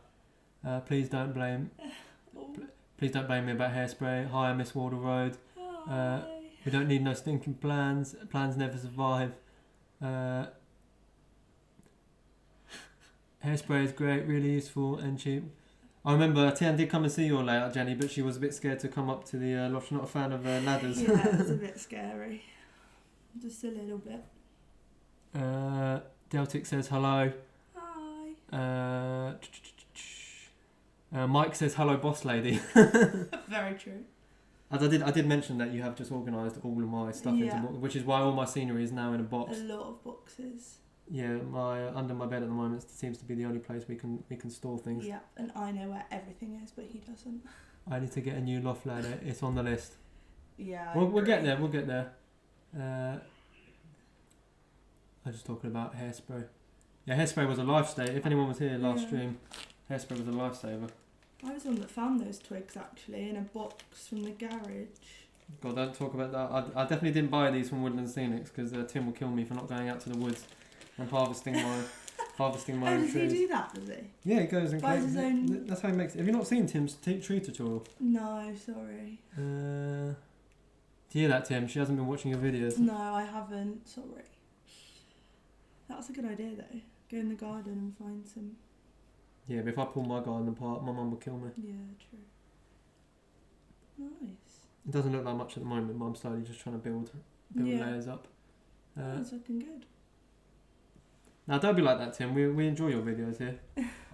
please don't blame me about Hairspray. Hi, I miss Wardle Road. Hi. We don't need no stinking plans. Plans never survive. Hairspray is great, really useful and cheap. I remember Tian did come and see your layout, Jenny, but she was a bit scared to come up to the loft. She's not a fan of ladders. Yeah, it was a bit scary. Just a little bit. Deltic says hello. Hi. Mike says hello, boss lady. Very true. As I did mention that you have just organised all of my stuff into boxes, which is why all my scenery is now in a box. A lot of boxes. Yeah, my under my bed at the moment seems to be the only place we can store things. Yeah, and I know where everything is, but he doesn't. I need to get a new loft ladder. It's on the list. Yeah. We'll get there. We'll get there. I was just talking about Hairspray. Yeah, Hairspray was a lifesaver. If anyone was here last stream, Hairspray was a lifesaver. I was the one that found those twigs actually in a box from the garage. God, don't talk about that. I definitely didn't buy these from Woodland Scenics because Tim will kill me for not going out to the woods and harvesting my own Does trees. he do that, does he? Yeah, he goes and buys his own. That's how he makes it. Have you not seen Tim's tree tutorial? No, sorry. Do you hear that, Tim? She hasn't been watching your videos. No, I haven't. Sorry. That's a good idea though. Go in the garden and find some. Yeah, but if I pull my garden apart, my mum will kill me. Yeah, true. Nice. It doesn't look like much at the moment, but I'm slowly just trying to build layers up. It's looking good. Now, don't be like that, Tim. We enjoy your videos here.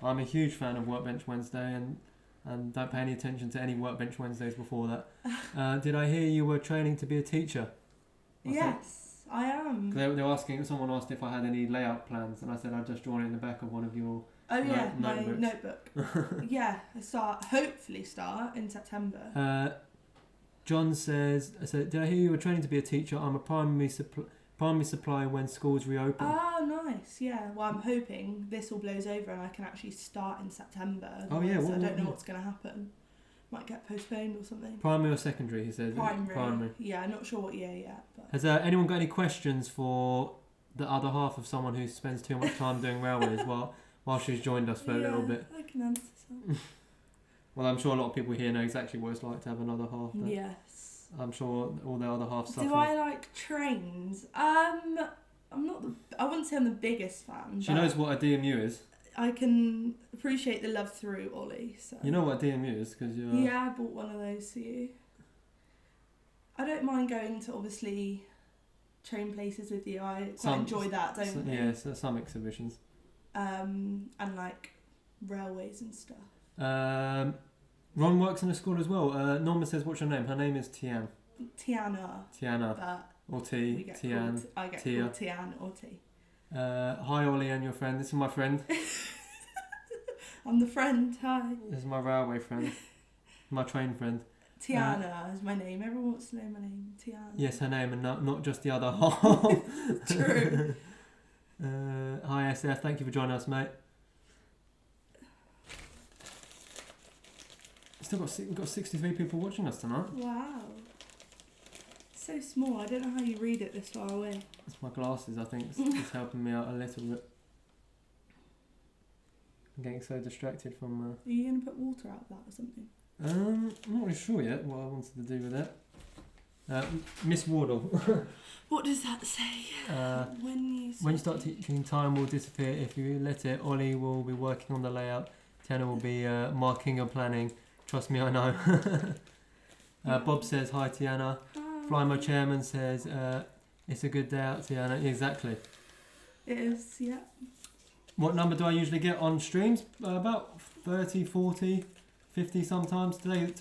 I'm a huge fan of Workbench Wednesday and don't pay any attention to any Workbench Wednesdays before that. Did I hear you were training to be a teacher? Yes, I am. They were asking, someone asked if I had any layout plans, and I said I'd just drawn it in the back of one of your my notebooks. notebook. Yeah, hopefully start in September. John says, did I hear you were training to be a teacher? I'm a primary supply when schools reopen. Oh, nice. Yeah. Well, I'm hoping this all blows over and I can actually start in September. Oh, yeah. I don't know what's going to happen. Might get postponed or something. Primary or secondary, he says. Primary. Yeah, I'm not sure what year yet. But. Has anyone got any questions for the other half of someone who spends too much time doing railways while she's joined us for a little bit? I can answer some. Well, I'm sure a lot of people here know exactly what it's like to have another half. Yes. I'm sure all the other half suffer. Do I like trains? I'm not. I wouldn't say I'm the biggest fan. She knows what a DMU is. I can appreciate the love through Ollie. So. You know what a DMU is because you're. Yeah, I bought one of those for you. I don't mind going to obviously train places with you. I quite enjoy that, don't you? Yeah, some exhibitions. And like railways and stuff. Ron works in a school as well. Norma says, "What's your name?" Her name is Tian. Tiana. But or T. Tian. I get called Tian or T. Hi Ollie and your friend. This is my friend. I'm the friend. Hi. This is my railway friend. My train friend. Tiana is my name. Everyone wants to know my name. Tiana. Yes, her name, and not just the other half. True. Hi SF, thank you for joining us, mate. We've got 63 people watching us tonight. Wow. So small. I don't know how you read it this far away. It's my glasses, I think. It's helping me out a little bit. I'm getting so distracted from... Are you going to put water out of that or something? I'm not really sure yet what I wanted to do with that. Miss Wardle. What does that say? When you start teaching, time will disappear. If you let it, Ollie will be working on the layout. Tiana will be marking and planning. Trust me, I know. Bob says, hi Tiana. Flymo Chairman says, it's a good day out, Tiana. Exactly. It is, yeah. What number do I usually get on streams? About 30, 40, 50 sometimes. Today's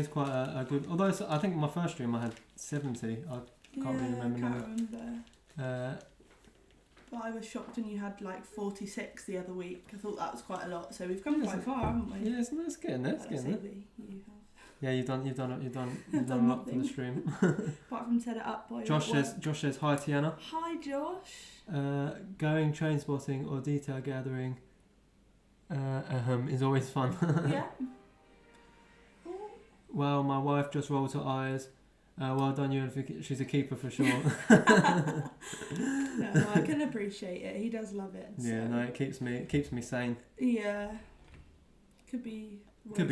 quite a good... Although I think my first stream I had 70. I can't really remember. I can't remember. But I was shocked when you had like 46 the other week. I thought that was quite a lot. So we've come quite far, haven't we? Yeah, it's getting there. It's getting there. You have. Yeah, you've done a lot for the stream. Apart from set it up by Josh says hi, Tiana. Hi, Josh. Going train spotting or detail gathering is always fun. Yeah. Well, my wife just rolled her eyes. Well done, you. She's a keeper for sure. No, I can appreciate it. He does love it. So. Yeah, no, it keeps me sane. Yeah. Could be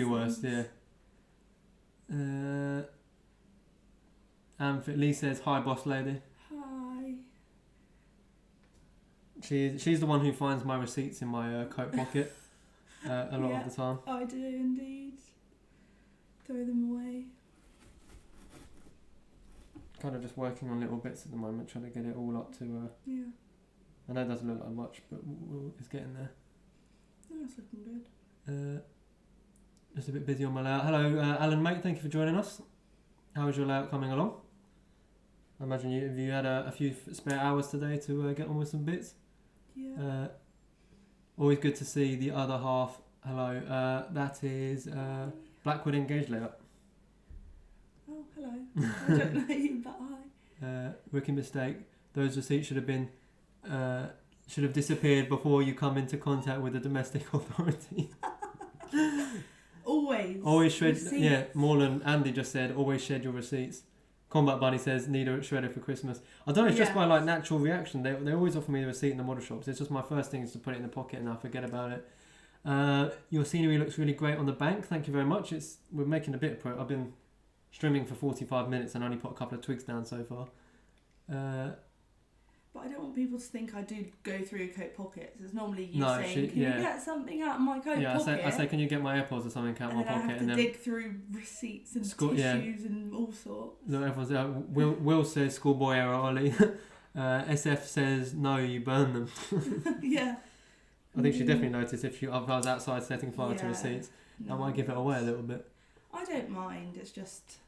worse. things. Yeah. Lee says hi, boss lady. Hi. She's the one who finds my receipts in my coat pocket a lot of the time. I do indeed. Throw them away. Kind of just working on little bits at the moment, trying to get it all up to. Yeah. I know it doesn't look like much, but it's getting there. Oh, that's looking good. Just a bit busy on my layout. Hello, Alan, mate. Thank you for joining us. How is your layout coming along? I imagine you had a few spare hours today to get on with some bits. Yeah. Always good to see the other half. Hello. That is Blackwood Engaged layout. Oh, hello. I don't know you, but hi. Rookie mistake. Those receipts should have disappeared before you come into contact with the domestic authority. Always shred. Receipts. Yeah, Morland Andy just said always shed your receipts. Combat Bunny says need a shredder for Christmas. I don't know. It's just by like natural reaction. They always offer me the receipt in the model shops. It's just my first thing is to put it in the pocket and I forget about it. Your scenery looks really great on the bank. Thank you very much. We're making a bit of progress. I've been streaming for 45 minutes and only put a couple of twigs down so far. But I don't want people to think I do go through coat pockets. It's normally you saying, can you get something out of my coat pocket? I say, can you get my AirPods or something out of my pocket? And then I have to dig through receipts and tissues and all sorts. No, everyone's Will says schoolboy error, Ollie. SF says no, you burn them. Yeah. I think she definitely noticed if I was outside setting fire to receipts. I might give it away a little bit. I don't mind. It's just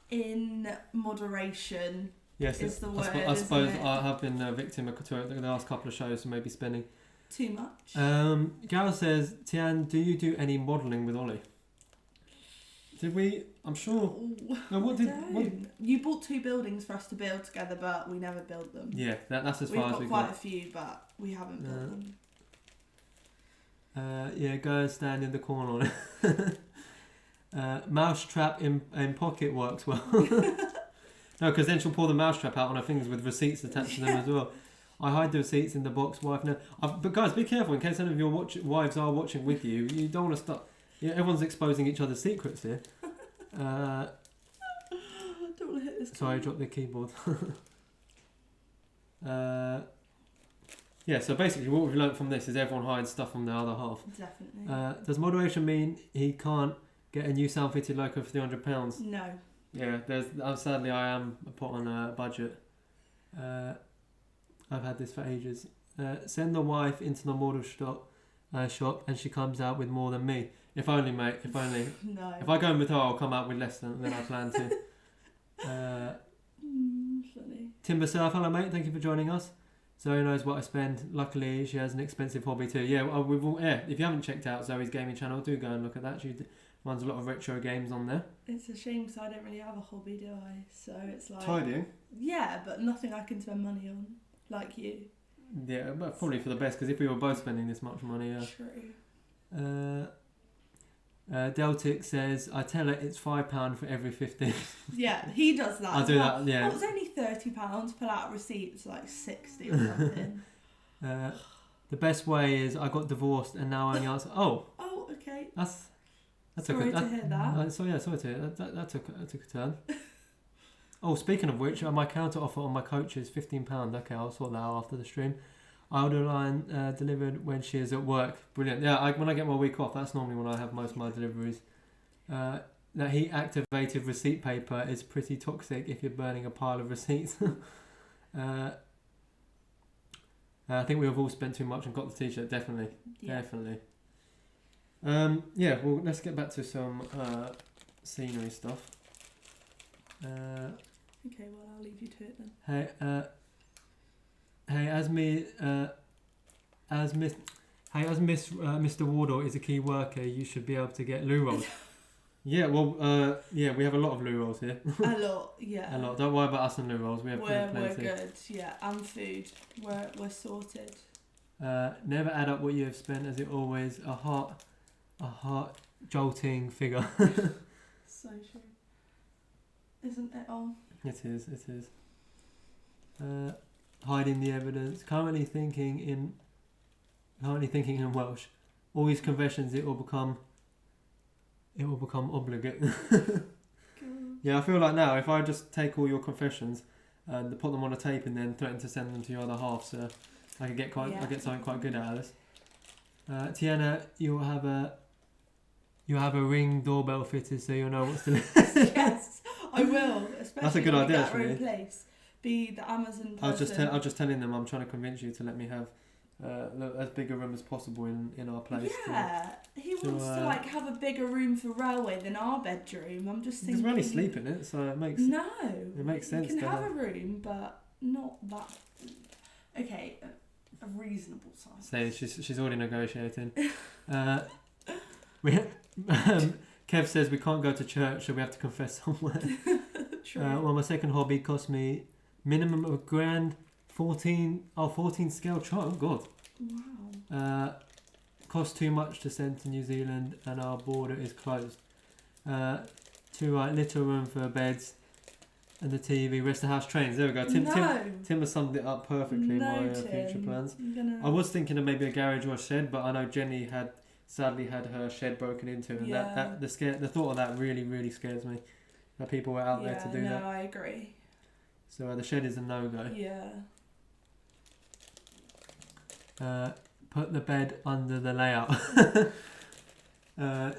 in moderation. Yes, is the word. I suppose I have been a victim of the last couple of shows, so maybe spending too much. Gal says, Tian, do you do any modelling with Ollie? Did we? I'm sure. No, you bought 2 buildings for us to build together, but we never built them. Yeah, that's as far as we got. We've got quite a few, but we haven't built them. Yeah, go stand in the corner on it. Mousetrap in pocket works well. No, because then she'll pull the mousetrap out on her fingers with receipts attached to them as well. I hide the receipts in the box, wife. No, but guys, be careful in case any of your wives are watching with you. You don't want to start. Yeah, everyone's exposing each other's secrets here. I don't want to hit this. Sorry, I dropped the keyboard. Yeah, so basically what we've learnt from this is everyone hides stuff from the other half. Definitely. Does moderation mean he can't get a new sound-fitted loco for £300? No. Yeah, sadly I am put on a budget. I've had this for ages. Send the wife into the model shop and she comes out with more than me. If only, mate, if only. No. If I go in with her, I'll come out with less than I plan to. Funny. Timber Surf, hello mate, thank you for joining us. Zoe knows what I spend. Luckily, she has an expensive hobby too. Yeah, if you haven't checked out Zoe's gaming channel, do go and look at that. She runs a lot of retro games on there. It's a shame because I don't really have a hobby, do I? So it's like... Tidying? Yeah, but nothing I can spend money on, like you. Yeah, but probably for the best, because if we were both spending this much money... True. Deltic says, I tell her it's £5 for every 15. Yeah, he does that. I do that, yeah. Oh, it was only £30, pull out a receipt, it's like 60 or something. The best way is I got divorced and now I only answer... Oh, okay. Sorry to hear that. Sorry to hear that. That took a turn. Oh, speaking of which, my counter offer on my coach is £15. Okay, I'll sort that out after the stream. Order line delivered when she is at work. Brilliant. Yeah, when I get my week off, that's normally when I have most of my deliveries. That heat activated receipt paper is pretty toxic if you're burning a pile of receipts. I think we've all spent too much and got the t-shirt. Definitely. Yeah, well, let's get back to some scenery stuff. Okay, well, I'll leave you to it then. As Mr. Wardle is a key worker, you should be able to get loo rolls. Yeah, well, we have a lot of loo rolls here. A lot, yeah. A lot. Don't worry about us and loo rolls. We have We're plenty. good, yeah. And food, we're sorted. Never add up what you have spent, as it always a heart jolting figure. So true. Isn't it all? It is. Hiding the evidence. Currently thinking in Welsh. All these confessions, it will become obligate. Yeah, I feel like now if I just take all your confessions and put them on a tape and then threaten to send them to your other half, so I could get I get something quite good out of this. Tiana, you'll have a Ring doorbell fitted, so you'll know what's to listen. Yes, I will. Especially That's a good when idea, we get our own actually. place. Be the Amazon person. I was just telling them I'm trying to convince you to let me have as big a room as possible in our place. Yeah, he wants to like have a bigger room for railway than our bedroom. I'm just thinking. Because we only sleep in it, so it makes sense. You can have a room, but not that. Okay, a reasonable size. So she's already negotiating. Kev says we can't go to church, so we have to confess somewhere. True. Well, my second hobby cost me minimum of £1,000. 14 scale chart. Oh god. Wow. Cost too much to send to New Zealand, and our border is closed. Little room for beds and the TV. Rest of house trains. There we go. Tim has summed it up perfectly. My future plans. I was thinking of maybe a garage or a shed, but I know Jenny sadly had her shed broken into, and the thought of that really scares me. That people were out there to do that. No, I agree. So the shed is a no-go. Yeah. Put the bed under the layout. Do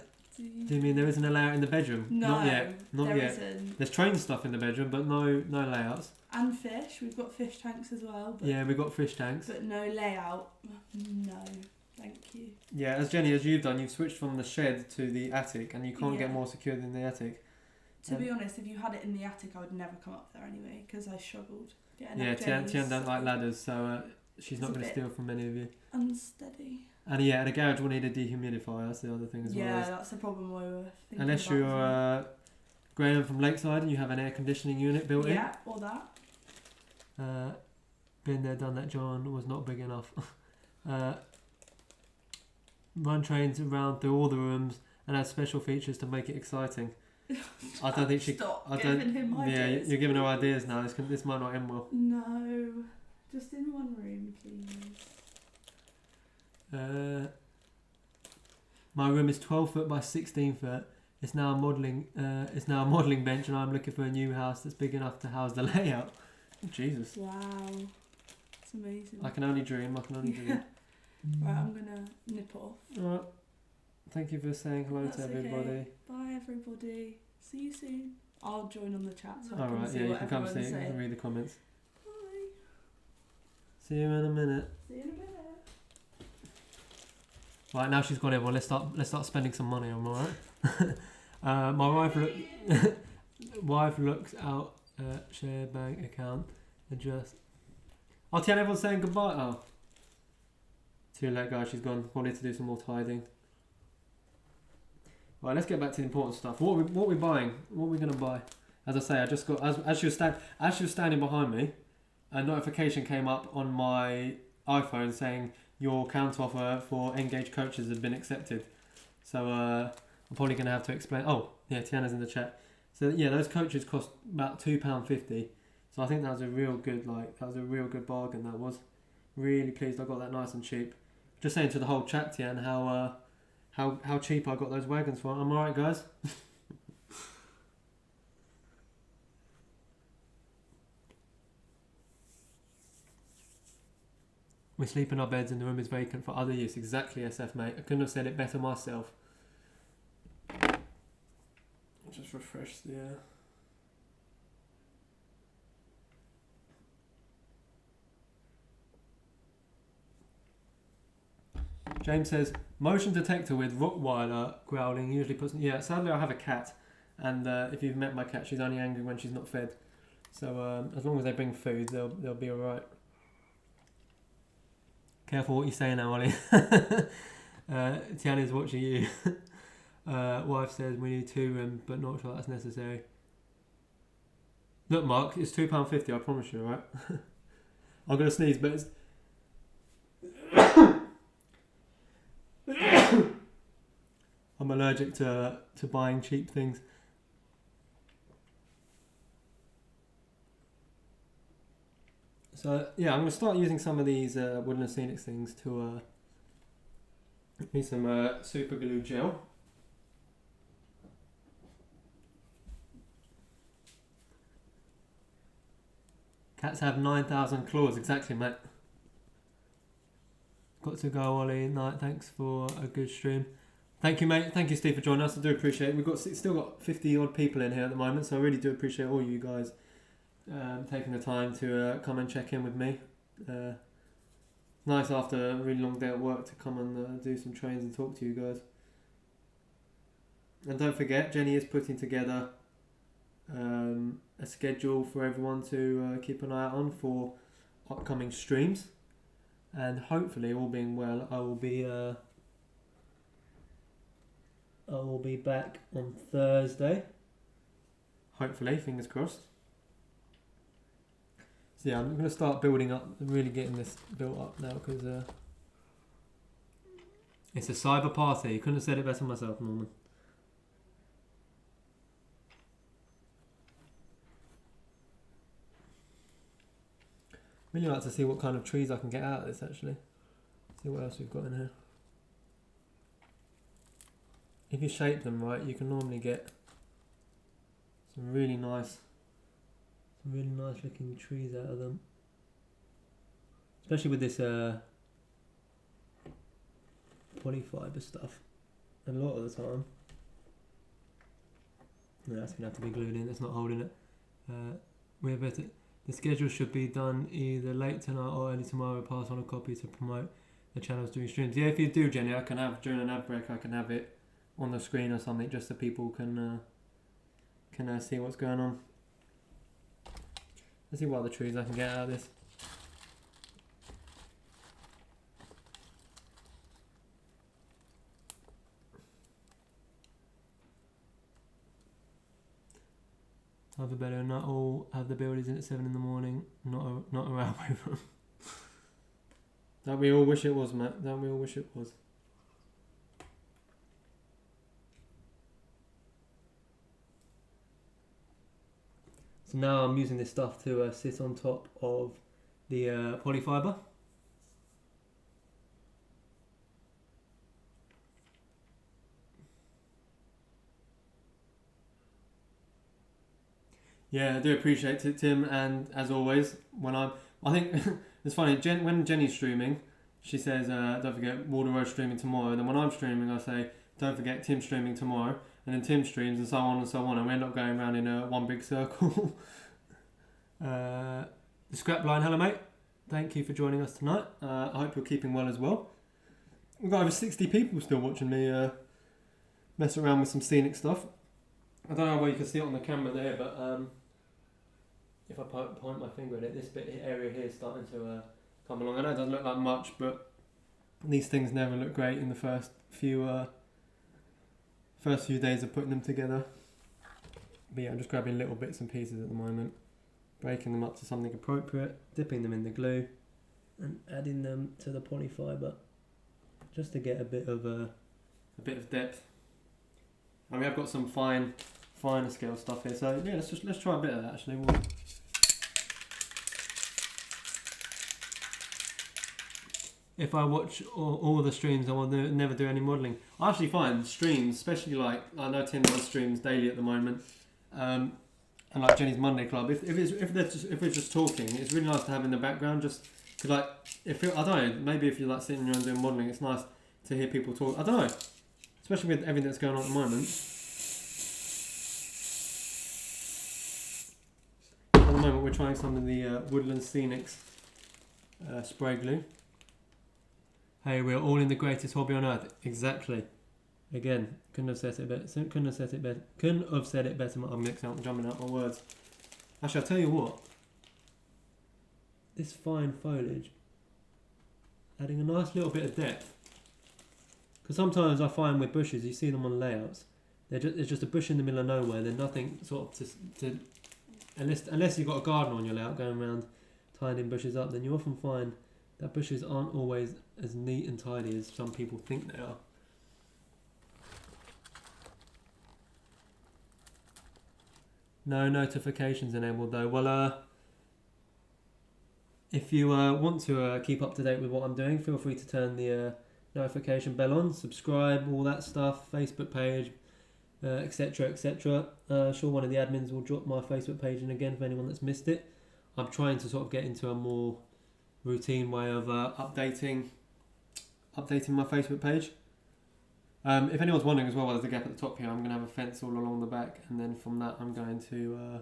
you mean there isn't a layout in the bedroom? No, not yet. Isn't. There's train stuff in the bedroom, but no layouts. And fish. We've got fish tanks as well. But We've got fish tanks. But no layout. No, thank you. Yeah, as you've done, you've switched from the shed to the attic, and you can't get more secure than the attic. To be honest, if you had it in the attic, I would never come up there anyway, because I struggled getting up. Tian don't like ladders, so she's not going to steal from many of you. Unsteady. And the garage will need a dehumidifier. That's the other thing as well. Yeah, that's the problem we were thinking. Unless you're Graham from Lakeside and you have an air conditioning unit built in. Yeah, or that. Been there, done that. John was not big enough. Run trains around through all the rooms and add special features to make it exciting. I don't think she. Stop giving him ideas. You're giving her ideas now. This might not end well. No, just in one room, please. My room is 12 foot by 16 foot. It's now a modelling bench, and I'm looking for a new house that's big enough to house the layout. Oh, Jesus. Wow, it's amazing. I can only dream. Right, I'm gonna nip off. Alright. Thank you for saying hello to everybody. Okay. Bye, everybody. See you soon. I'll join on the chat. So Alright, you can come see it. You can read the comments. Bye. See you in a minute. See you in a minute. Right, now she's gone, everyone. Let's start spending some money on, alright? My wife looks out share bank account and just. Oh, Tiana, everyone's saying goodbye. Oh, too late, guys. She's gone. Probably to do some more tidying. Right, let's get back to the important stuff. What are we buying? What are we gonna buy? As I say, I just got as she was standing behind me, a notification came up on my iPhone saying your counter offer for Engage coaches has been accepted. So I'm probably gonna have to explain. Oh, yeah, Tiana's in the chat. So yeah, those coaches cost about £2.50. So I think that was a real good bargain. That was really pleased I got that nice and cheap. Just saying to the whole chat, Tian, how cheap I got those wagons for. I'm alright, guys. We sleep in our beds and the room is vacant for other use. Exactly, SF, mate. I couldn't have said it better myself. Just refresh the... James says, motion detector with Rottweiler growling usually puts... Yeah, sadly I have a cat. And if you've met my cat, she's only angry when she's not fed. So as long as they bring food, they'll be alright. Careful what you say now, Ollie. Tiana's watching you. Wife says we need 2 rooms, but not sure that's necessary. Look, Mark, it's £2.50. I promise you, right? I'm gonna sneeze, but it's. I'm allergic to buying cheap things. So yeah, I'm gonna start using some of these Woodland Scenic things to need some super glue gel. Cats have 9,000 claws, exactly, mate. Got to go, Ollie. Night. Thanks for a good stream. Thank you, mate. Thank you, Steve, for joining us. I do appreciate it. We've still got 50 odd people in here at the moment, so I really do appreciate all you guys taking the time to come and check in with me. Nice after a really long day at work to come and do some trains and talk to you guys. And don't forget, Jenny is putting together a schedule for everyone to keep an eye out on for upcoming streams. And hopefully, all being well, I will be back on Thursday. Hopefully, fingers crossed. So yeah, I'm going to start building up, really getting this built up now because it's a cyber party. Couldn't have said it better myself, Norman. Really like to see what kind of trees I can get out of this actually. See what else we've got in here. If you shape them right, you can normally get some really nice looking trees out of them. Especially with this polyfiber stuff. A lot of the time. No, that's gonna have to be glued in. That's not holding it. We're better. The schedule should be done either late tonight or early tomorrow. Pass on a copy to promote the channels doing streams. Yeah, if you do, Jenny, I can have during an ad break. I can have it on the screen or something, just so people can see what's going on. Let's see what other trees I can get out of this. Have a better. Not all have the builders in at 7 in the morning. Not a railway room. Don't we all wish it was, Matt? Don't we all wish it was? So now I'm using this stuff to sit on top of the polyfiber. Yeah, I do appreciate it, Tim. And as always, I think it's funny. When Jenny's streaming, she says, "Don't forget Wardle streaming tomorrow." And then when I'm streaming, I say, "Don't forget Tim streaming tomorrow." And then Tim streams, and so on and so on, and we end up going around in one big circle. The scrap line, hello mate. Thank you for joining us tonight. I hope you're keeping well as well. We've got over 60 people still watching me mess around with some scenic stuff. I don't know where you can see it on the camera there, but if I point my finger at it, this area here is starting to come along. I know it doesn't look like much, but these things never look great in the first few days of putting them together. But yeah, I'm just grabbing little bits and pieces at the moment, breaking them up to something appropriate, dipping them in the glue, and adding them to the polyfiber, just to get a bit of depth. And we have got some finer scale stuff here, so yeah, let's try a bit of that actually. If I watch all the streams, I will never do any modelling. I actually find streams, especially like I know Tim does streams daily at the moment, and like Jenny's Monday Club. If we're just talking, it's really nice to have in the background. Just cause like I don't know, maybe if you're like sitting around doing modelling, it's nice to hear people talk. I don't know, especially with everything that's going on at the moment. At the moment, we're trying some of the Woodland Scenics spray glue. Hey, we're all in the greatest hobby on earth. Exactly. Again, couldn't have said it better. Couldn't have said it better. I'm mixing up, jumping out my words. Actually, I'll tell you what. This fine foliage, adding a nice little bit of depth. Because sometimes I find with bushes, you see them on layouts, there's just a bush in the middle of nowhere. There's nothing sort of to unless you've got a gardener on your layout going around tidying bushes up, then you often find that bushes aren't always as neat and tidy as some people think they are. No notifications enabled though. Well, if you want to keep up to date with what I'm doing, feel free to turn the notification bell on, subscribe, all that stuff, Facebook page, etc, etc. Sure, one of the admins will drop my Facebook page in again for anyone that's missed it. I'm trying to sort of get into a more routine way of updating my Facebook page. If anyone's wondering as well, there's a gap at the top here. I'm going to have a fence all along the back, and then from that I'm going to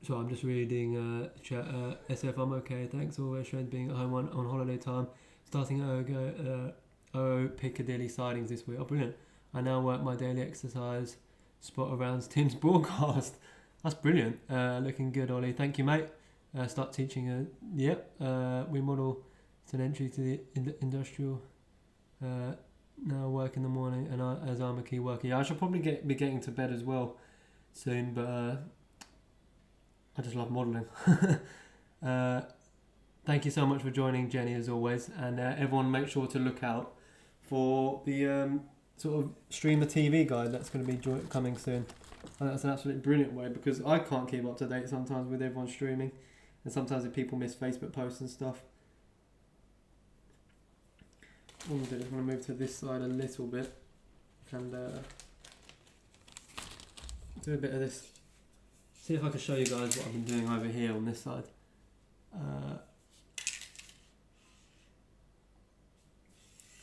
so I'm just reading chat. SF, I'm okay, thanks. Always showed being at home on holiday time. Starting at Piccadilly sidings this week. Oh, brilliant. I now work my daily exercise spot around Tim's broadcast. That's brilliant. Looking good, Ollie. Thank you, mate. Start teaching. We model. It's an entry to the industrial. Now work in the morning, and as I'm a key worker. Yeah, I should probably be getting to bed as well soon, but I just love modelling. Thank you so much for joining, Jenny, as always, and everyone make sure to look out for the sort of streamer TV guide that's going to be coming soon. And that's an absolutely brilliant way, because I can't keep up to date sometimes with everyone streaming, and sometimes if people miss Facebook posts and stuff. What I'm going to do is I'm going to move to this side a little bit and do a bit of this. See if I can show you guys what I've been doing over here on this side.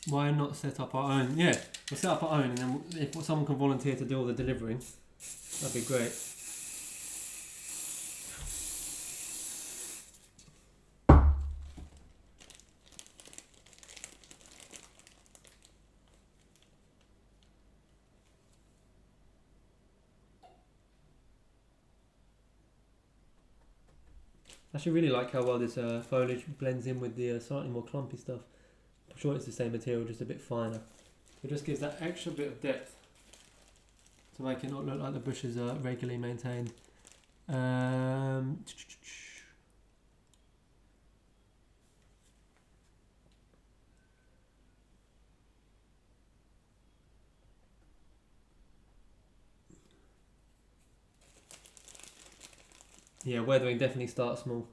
Why not set up our own? Yeah, we'll set up our own, and then if someone can volunteer to do all the delivering, that'd be great. I actually really like how well this foliage blends in with the slightly more clumpy stuff. I'm sure it's the same material, just a bit finer. It just gives that extra bit of depth to make it not look like the bushes are regularly maintained. Yeah, weathering definitely starts small.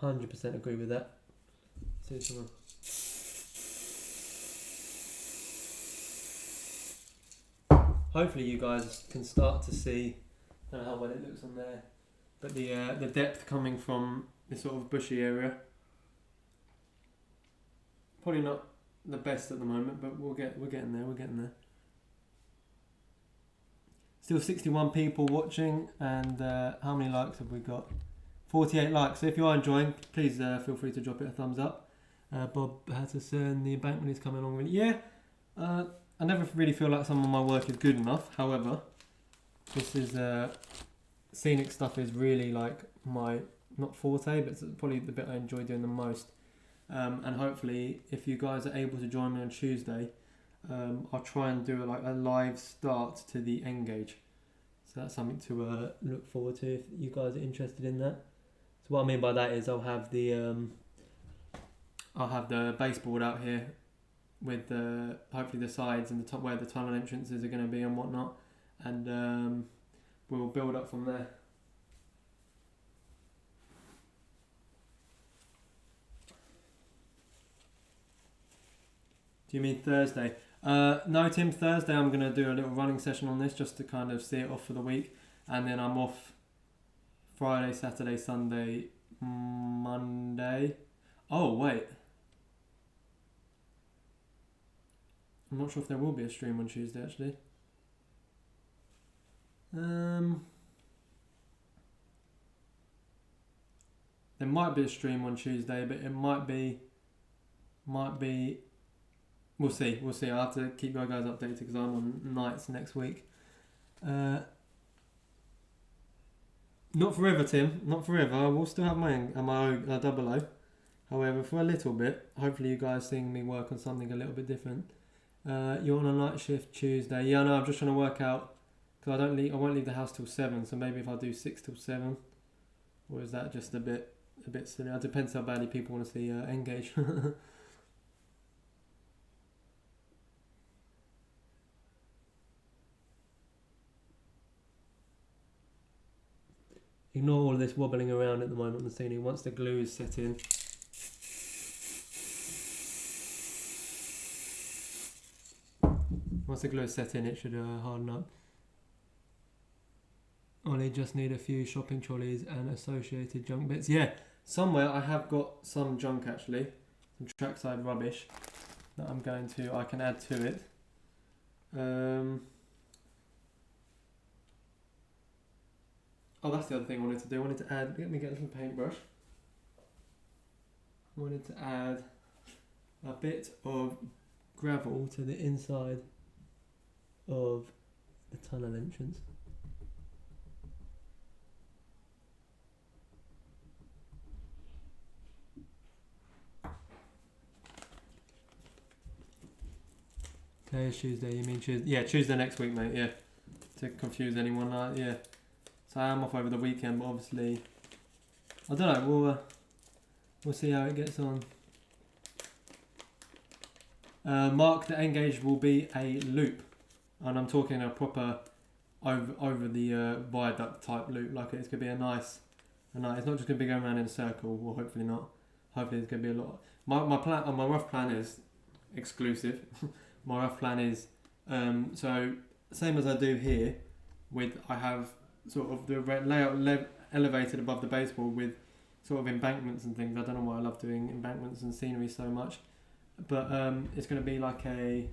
100% agree with that. See someone. Hopefully you guys can start to see, I don't know how well it looks on there, but the depth coming from this sort of bushy area. Probably not the best at the moment, but we're getting there. Still 61 people watching, and how many likes have we got? 48 likes. So if you are enjoying, please feel free to drop it a thumbs up. Bob Hatterson, the Embankment is coming along really. Yeah, I never really feel like some of my work is good enough. However, this is scenic stuff is really like my, not forte, but it's probably the bit I enjoy doing the most. And hopefully, if you guys are able to join me on Tuesday, I'll try and do a live start to the Engage. So that's something to look forward to if you guys are interested in that. So what I mean by that is I'll have the baseboard out here with hopefully the sides and the top where the tunnel entrances are going to be and whatnot, and we'll build up from there. Do you mean Thursday? No, Tim, Thursday I'm going to do a little running session on this just to kind of see it off for the week, and then I'm off Friday, Saturday, Sunday, Monday. Oh, wait. I'm not sure if there will be a stream on Tuesday, actually. There might be a stream on Tuesday, but it might be. We'll see. I'll have to keep you guys updated because I'm on nights next week. Not forever, Tim. Not forever. I will still have my double O. However, for a little bit, hopefully you guys seeing me work on something a little bit different. You're on a night shift Tuesday. Yeah, no, I'm just trying to work out because I won't leave the house till 7. So maybe if I do 6 till 7, or is that just a bit silly? It depends how badly people want to see Engage. Ignore all this wobbling around at the moment on the scenic. Once the glue is set in. Once the glue is set in, it should harden up. Only just need a few shopping trolleys and associated junk bits. Yeah, somewhere I have got some junk actually, some trackside rubbish that I can add to it. Oh, that's the other thing I wanted to do. I wanted to add, let me get a little paintbrush. I wanted to add a bit of gravel to the inside of the tunnel entrance. Okay, it's Tuesday. You mean Tuesday? Yeah, Tuesday next week, mate. Yeah, to confuse anyone. Yeah. So I am off over the weekend, but obviously, I don't know. We'll see how it gets on. Mark, the Engage will be a loop, and I'm talking a proper over the viaduct type loop. Like it's gonna be a nice. It's not just gonna be going around in a circle. Well, hopefully not. Hopefully there's gonna be a lot. My rough plan is exclusive. My rough plan is so same as I do here. I have sort of the layout elevated above the baseboard with sort of embankments and things. I don't know why I love doing embankments and scenery so much, but it's going to be like a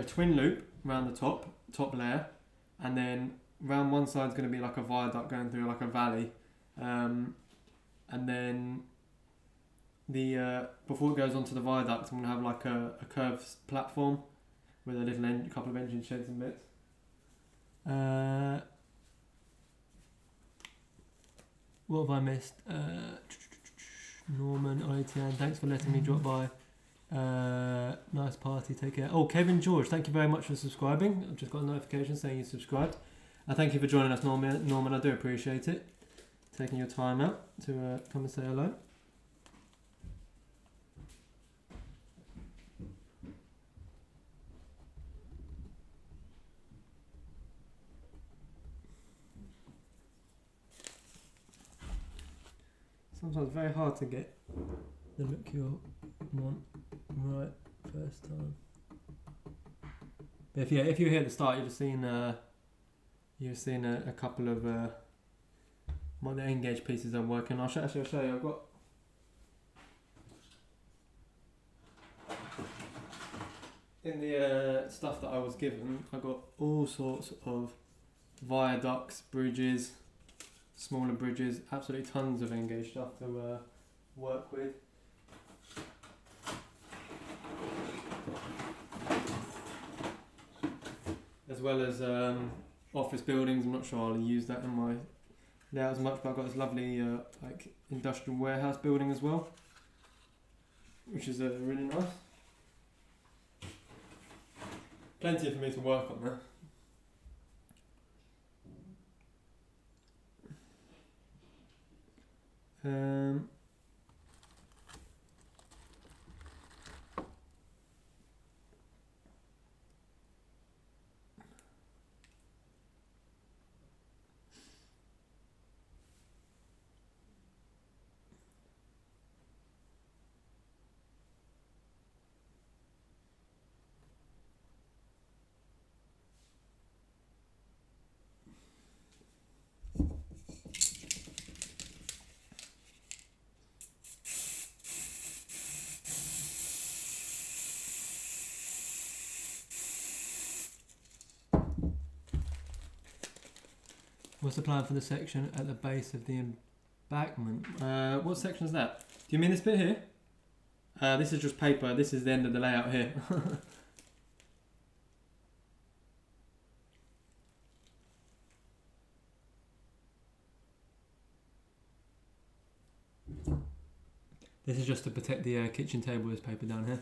twin loop around the top layer, and then round one side is going to be like a viaduct going through like a valley, and then before it goes onto the viaduct, I'm going to have like a curved platform with a little couple of engine sheds and bits. What have I missed? Norman, ITN, thanks for letting me drop by. Nice party, take care. Oh, Kevin George, thank you very much for subscribing. I've just got a notification saying you subscribed. Thank you for joining us, Norman. I do appreciate it. Taking your time out to come and say hello. Sometimes very hard to get the look you want right first time. But if you're here at the start, you've seen a couple of the Engage pieces I'm working on. I'll show you. I've got in the stuff that I was given. I got all sorts of viaducts, bridges, smaller bridges, absolutely tons of Engage stuff to work with. As well as office buildings. I'm not sure I'll use that in my layout as much, but I've got this lovely like industrial warehouse building as well, which is really nice. Plenty for me to work on there. What's the plan for the section at the base of the embankment? What section is that? Do you mean this bit here? This is just paper. This is the end of the layout here. This is just to protect the kitchen table with paper down here.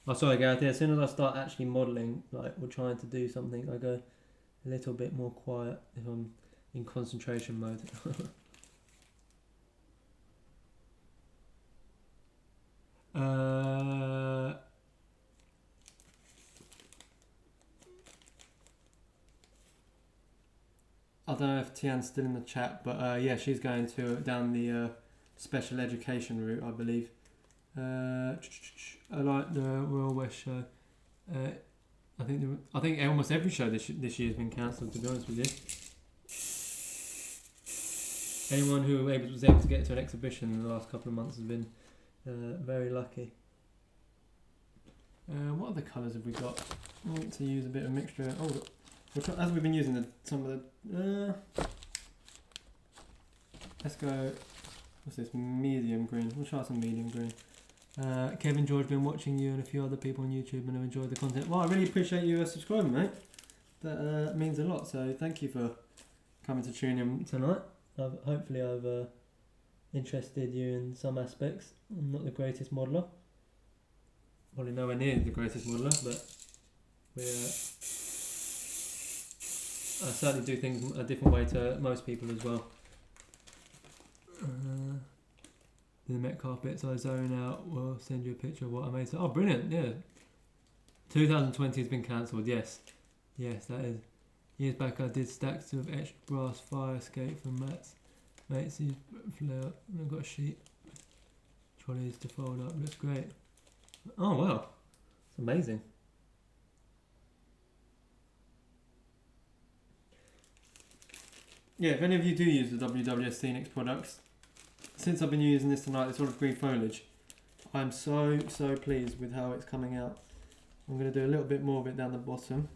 Oh, sorry, Gareth. Yeah, as soon as I start actually modelling, like we're trying to do something, I go a little bit more quiet if I'm in concentration mode. I don't know if Tian's still in the chat, but yeah, she's going down the special education route, I believe. I like the Royal West show. I think almost every show this year has been cancelled. To be honest with you, anyone who was able to get to an exhibition in the last couple of months has been very lucky. What other colours have we got? I want to use a bit of mixture. As we've been using some of the. Let's go. What's this? Medium green. We'll try some medium green. Kevin George, been watching you and a few other people on YouTube and have enjoyed the content. Well, I really appreciate you subscribing, mate. That means a lot. So thank you for coming to tune in tonight. Hopefully I've interested you in some aspects. I'm not the greatest modeller. Probably nowhere near the greatest modeller, but I certainly do things a different way to most people as well. The Met carpets, I zone out. We'll send you a picture of what I made. Oh, brilliant! Yeah, 2020 has been cancelled. Yes, that is. Years back, I did stacks of etched brass fire escape from Matt's mates. I've got a sheet. Trolleys to fold up. Looks great. Oh wow, it's amazing. Yeah, if any of you do use the WWS Scenic products, since I've been using this tonight, this sort of green foliage, I'm so pleased with how it's coming out. I'm going to do a little bit more of it down the bottom.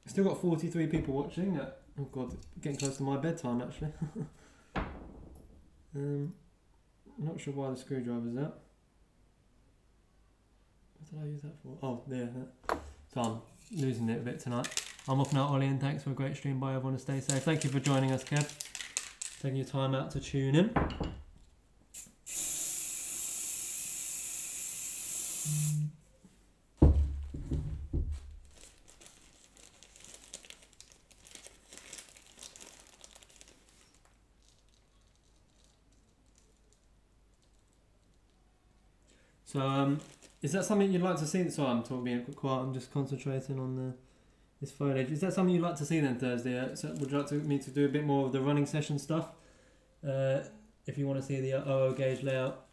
Still got 43 people watching. Oh god, getting close to my bedtime actually. Not sure why the screwdriver's out. What did I use that for? Oh, there. So I'm losing it a bit tonight. I'm off now, Ollie, and thanks for a great stream. Bye, everyone, and stay safe. Thank you for joining us, Kev. Taking your time out to tune in. So, is that something you'd like to see? So I'm being quiet. I'm just concentrating on this foliage. Is that something you'd like to see then Thursday? So would you like me to do a bit more of the running session stuff? If you want to see the OO gauge layout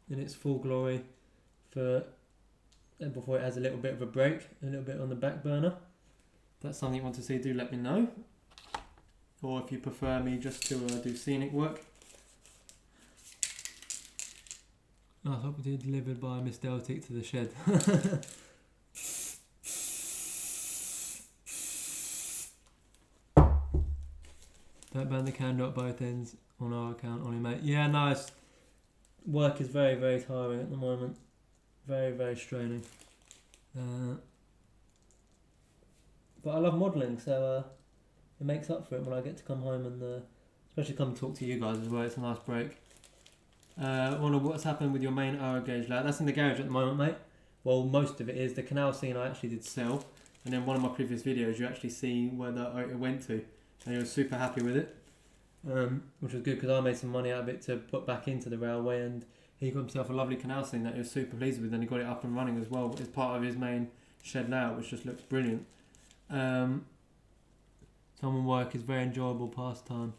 in its full glory before it has a little bit of a break, a little bit on the back burner. If that's something you want to see, do let me know. Or if you prefer me just to do scenic work. I hope we did delivered by Miss Deltic to the shed. Don't burn the candle at both ends on our account, Ollie, mate. Yeah, nice. Work is very, very tiring at the moment. Very, very straining. But I love modelling, so it makes up for it when I get to come home and especially come and talk to you guys as well. It's a nice break. Wonder what's happened with your main hour gauge layout. That's in the garage at the moment, mate. Well, most of it is. The canal scene I actually did sell, and then one of my previous videos you actually see where it went to, and he was super happy with it, which was good because I made some money out of it to put back into the railway, and he got himself a lovely canal scene that he was super pleased with, and he got it up and running as well as part of his main shed layout, which just looks brilliant. Someone work is very enjoyable pastime.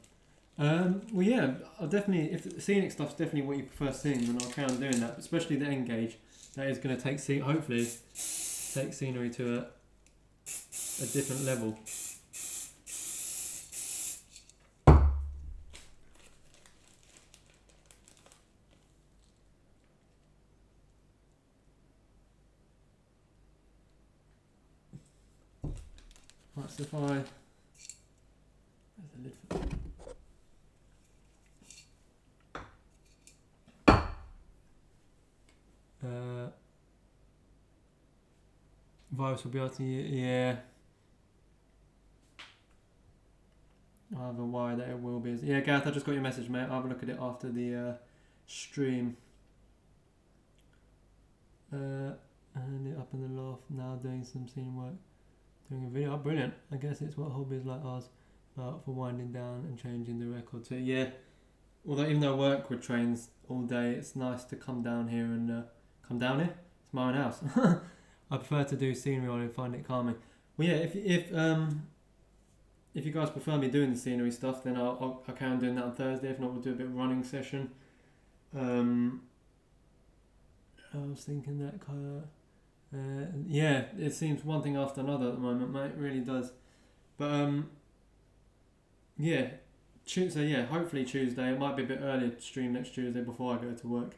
Well, yeah, I'll definitely, if the scenic stuff's definitely what you prefer seeing, then I'll carry on doing that. But especially the end gauge, that is going to hopefully take scenery to a different level. Right, so if there's a lid for that. Virus will be out to you, yeah. I have a worry that it will be. Yeah, Gareth, I just got your message, mate. I'll have a look at it after the stream. And it up in the loft now, doing some scene work, doing a video. Oh, brilliant! I guess it's what hobbies like ours for winding down and changing the record. So yeah, although even though I work with trains all day, it's nice to come down here and come down here. It's my own house. I prefer to do scenery on it and find it calming. Well, yeah, if you guys prefer me doing the scenery stuff, then I'll carry on doing that on Thursday. If not, we'll do a bit of running session. I was thinking that yeah, it seems one thing after another at the moment, mate. It really does. But yeah, so yeah, hopefully Tuesday. It might be a bit earlier to stream next Tuesday before I go to work.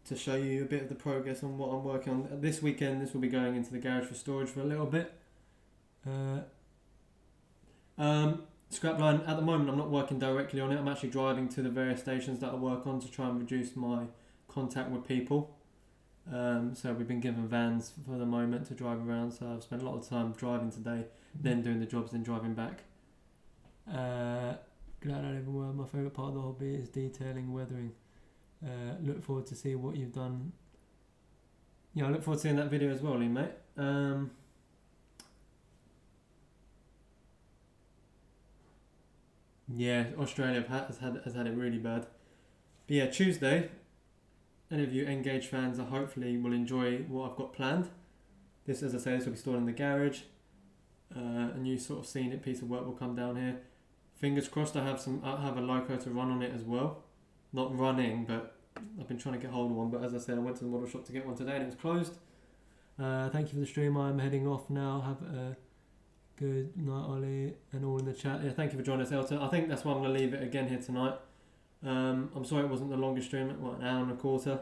To show you a bit of the progress on what I'm working on this weekend. This will be going into the garage for storage for a little bit. Scrapline, at the moment I'm not working directly on it. I'm actually driving to the various stations that I work on to try and reduce my contact with people. So we've been given vans for the moment to drive around, so I've spent a lot of time driving today, then doing the jobs, then driving back. Glad I live in well. My favourite part of the hobby is detailing, weathering. Look forward to see what you've done. Yeah, I look forward to seeing that video as well, Lee, mate. Yeah, Australia has had it really bad. But yeah, Tuesday, any of you Engage fans are hopefully will enjoy what I've got planned. This, as I say, this will be stored in the garage. A new sort of scenic piece of work will come down here. Fingers crossed I have a loco to run on it as well. Not running, but I've been trying to get hold of one. But as I said, I went to the model shop to get one today and it was closed. Thank you for the stream. I'm heading off now. Have a good night, Ollie, and all in the chat. Yeah, thank you for joining us, Elton. I think that's why I'm going to leave it again here tonight. I'm sorry it wasn't the longest stream, an hour and a quarter,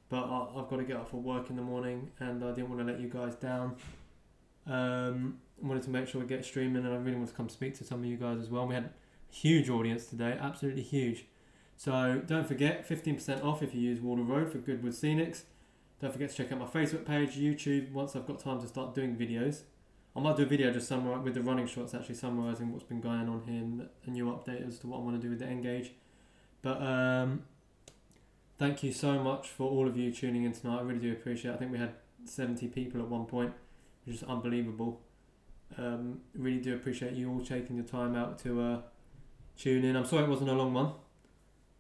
but I've got to get up for work in the morning, and I didn't want to let you guys down. I wanted to make sure we get streaming, and I really want to come speak to some of you guys as well. We had a huge audience today, absolutely huge. So don't forget, 15% off if you use Wardle Road for Goodwood Scenics. Don't forget to check out my Facebook page, YouTube, once I've got time to start doing videos. I might do a video just with the running shots, actually summarising what's been going on here and a new update as to what I want to do with the Engage. But thank you so much for all of you tuning in tonight. I really do appreciate it. I think we had 70 people at one point, which is unbelievable. Really do appreciate you all taking the time out to tune in. I'm sorry it wasn't a long one.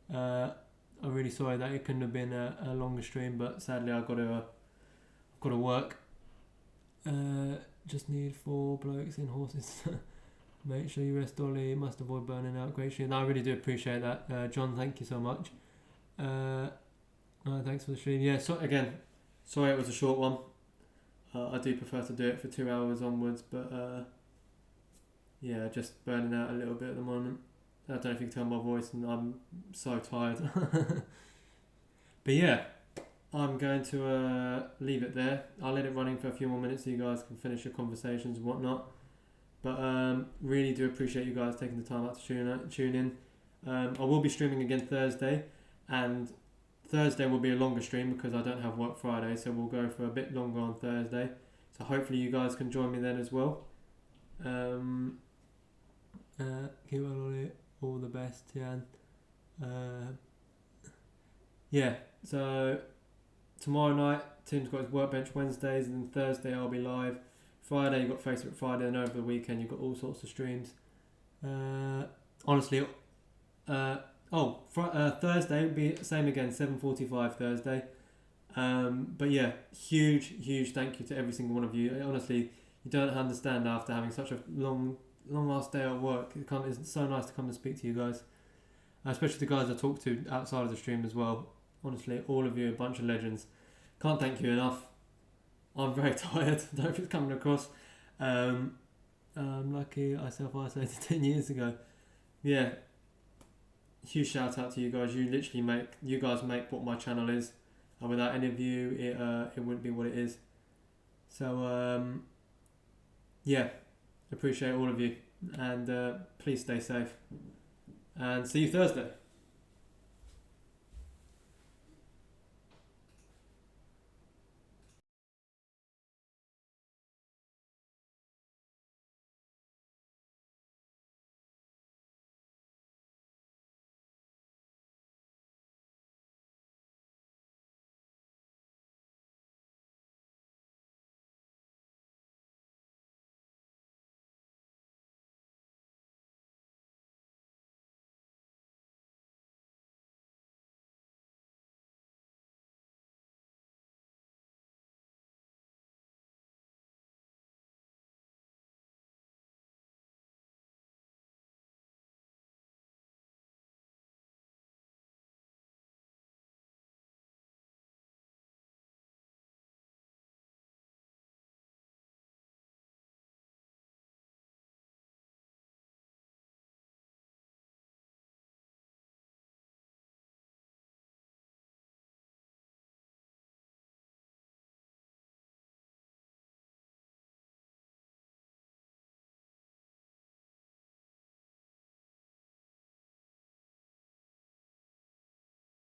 I'm really sorry that it couldn't have been a longer stream, but sadly I've got to work. Just need 4 blokes in horses. Make sure you rest, Ollie. Must avoid burning out. Great stream. I really do appreciate that. John, thank you so much. Thanks for the stream. Yeah, so again, sorry it was a short one. I do prefer to do it for 2 hours onwards, but yeah, just burning out a little bit at the moment. I don't know if you can tell my voice, and I'm so tired. But yeah, I'm going to leave it there. I'll let it running for a few more minutes so you guys can finish your conversations and whatnot. But really do appreciate you guys taking the time out to tune in. I will be streaming again Thursday, and Thursday will be a longer stream because I don't have work Friday, so we'll go for a bit longer on Thursday. So hopefully you guys can join me then as well. Keep on all the best, Tian. Yeah, so tomorrow night Tim's got his workbench Wednesdays, and then Thursday I'll be live. Friday you've got Facebook Friday, and over the weekend you've got all sorts of streams. Honestly, Thursday will be same again, 7:45 Thursday. But yeah, huge thank you to every single one of you. Honestly, you don't understand after having such a long last day at work. It's so nice to come and speak to you guys, especially the guys I talk to outside of the stream as well. Honestly, all of you are a bunch of legends. Can't thank you enough. I'm very tired. I don't know if it's coming across. I'm lucky I self-isolated 10 years ago. Yeah. Huge shout out to you guys. You guys make what my channel is. And without any of you, it wouldn't be what it is. So, yeah. Appreciate all of you. And please stay safe. And see you Thursday.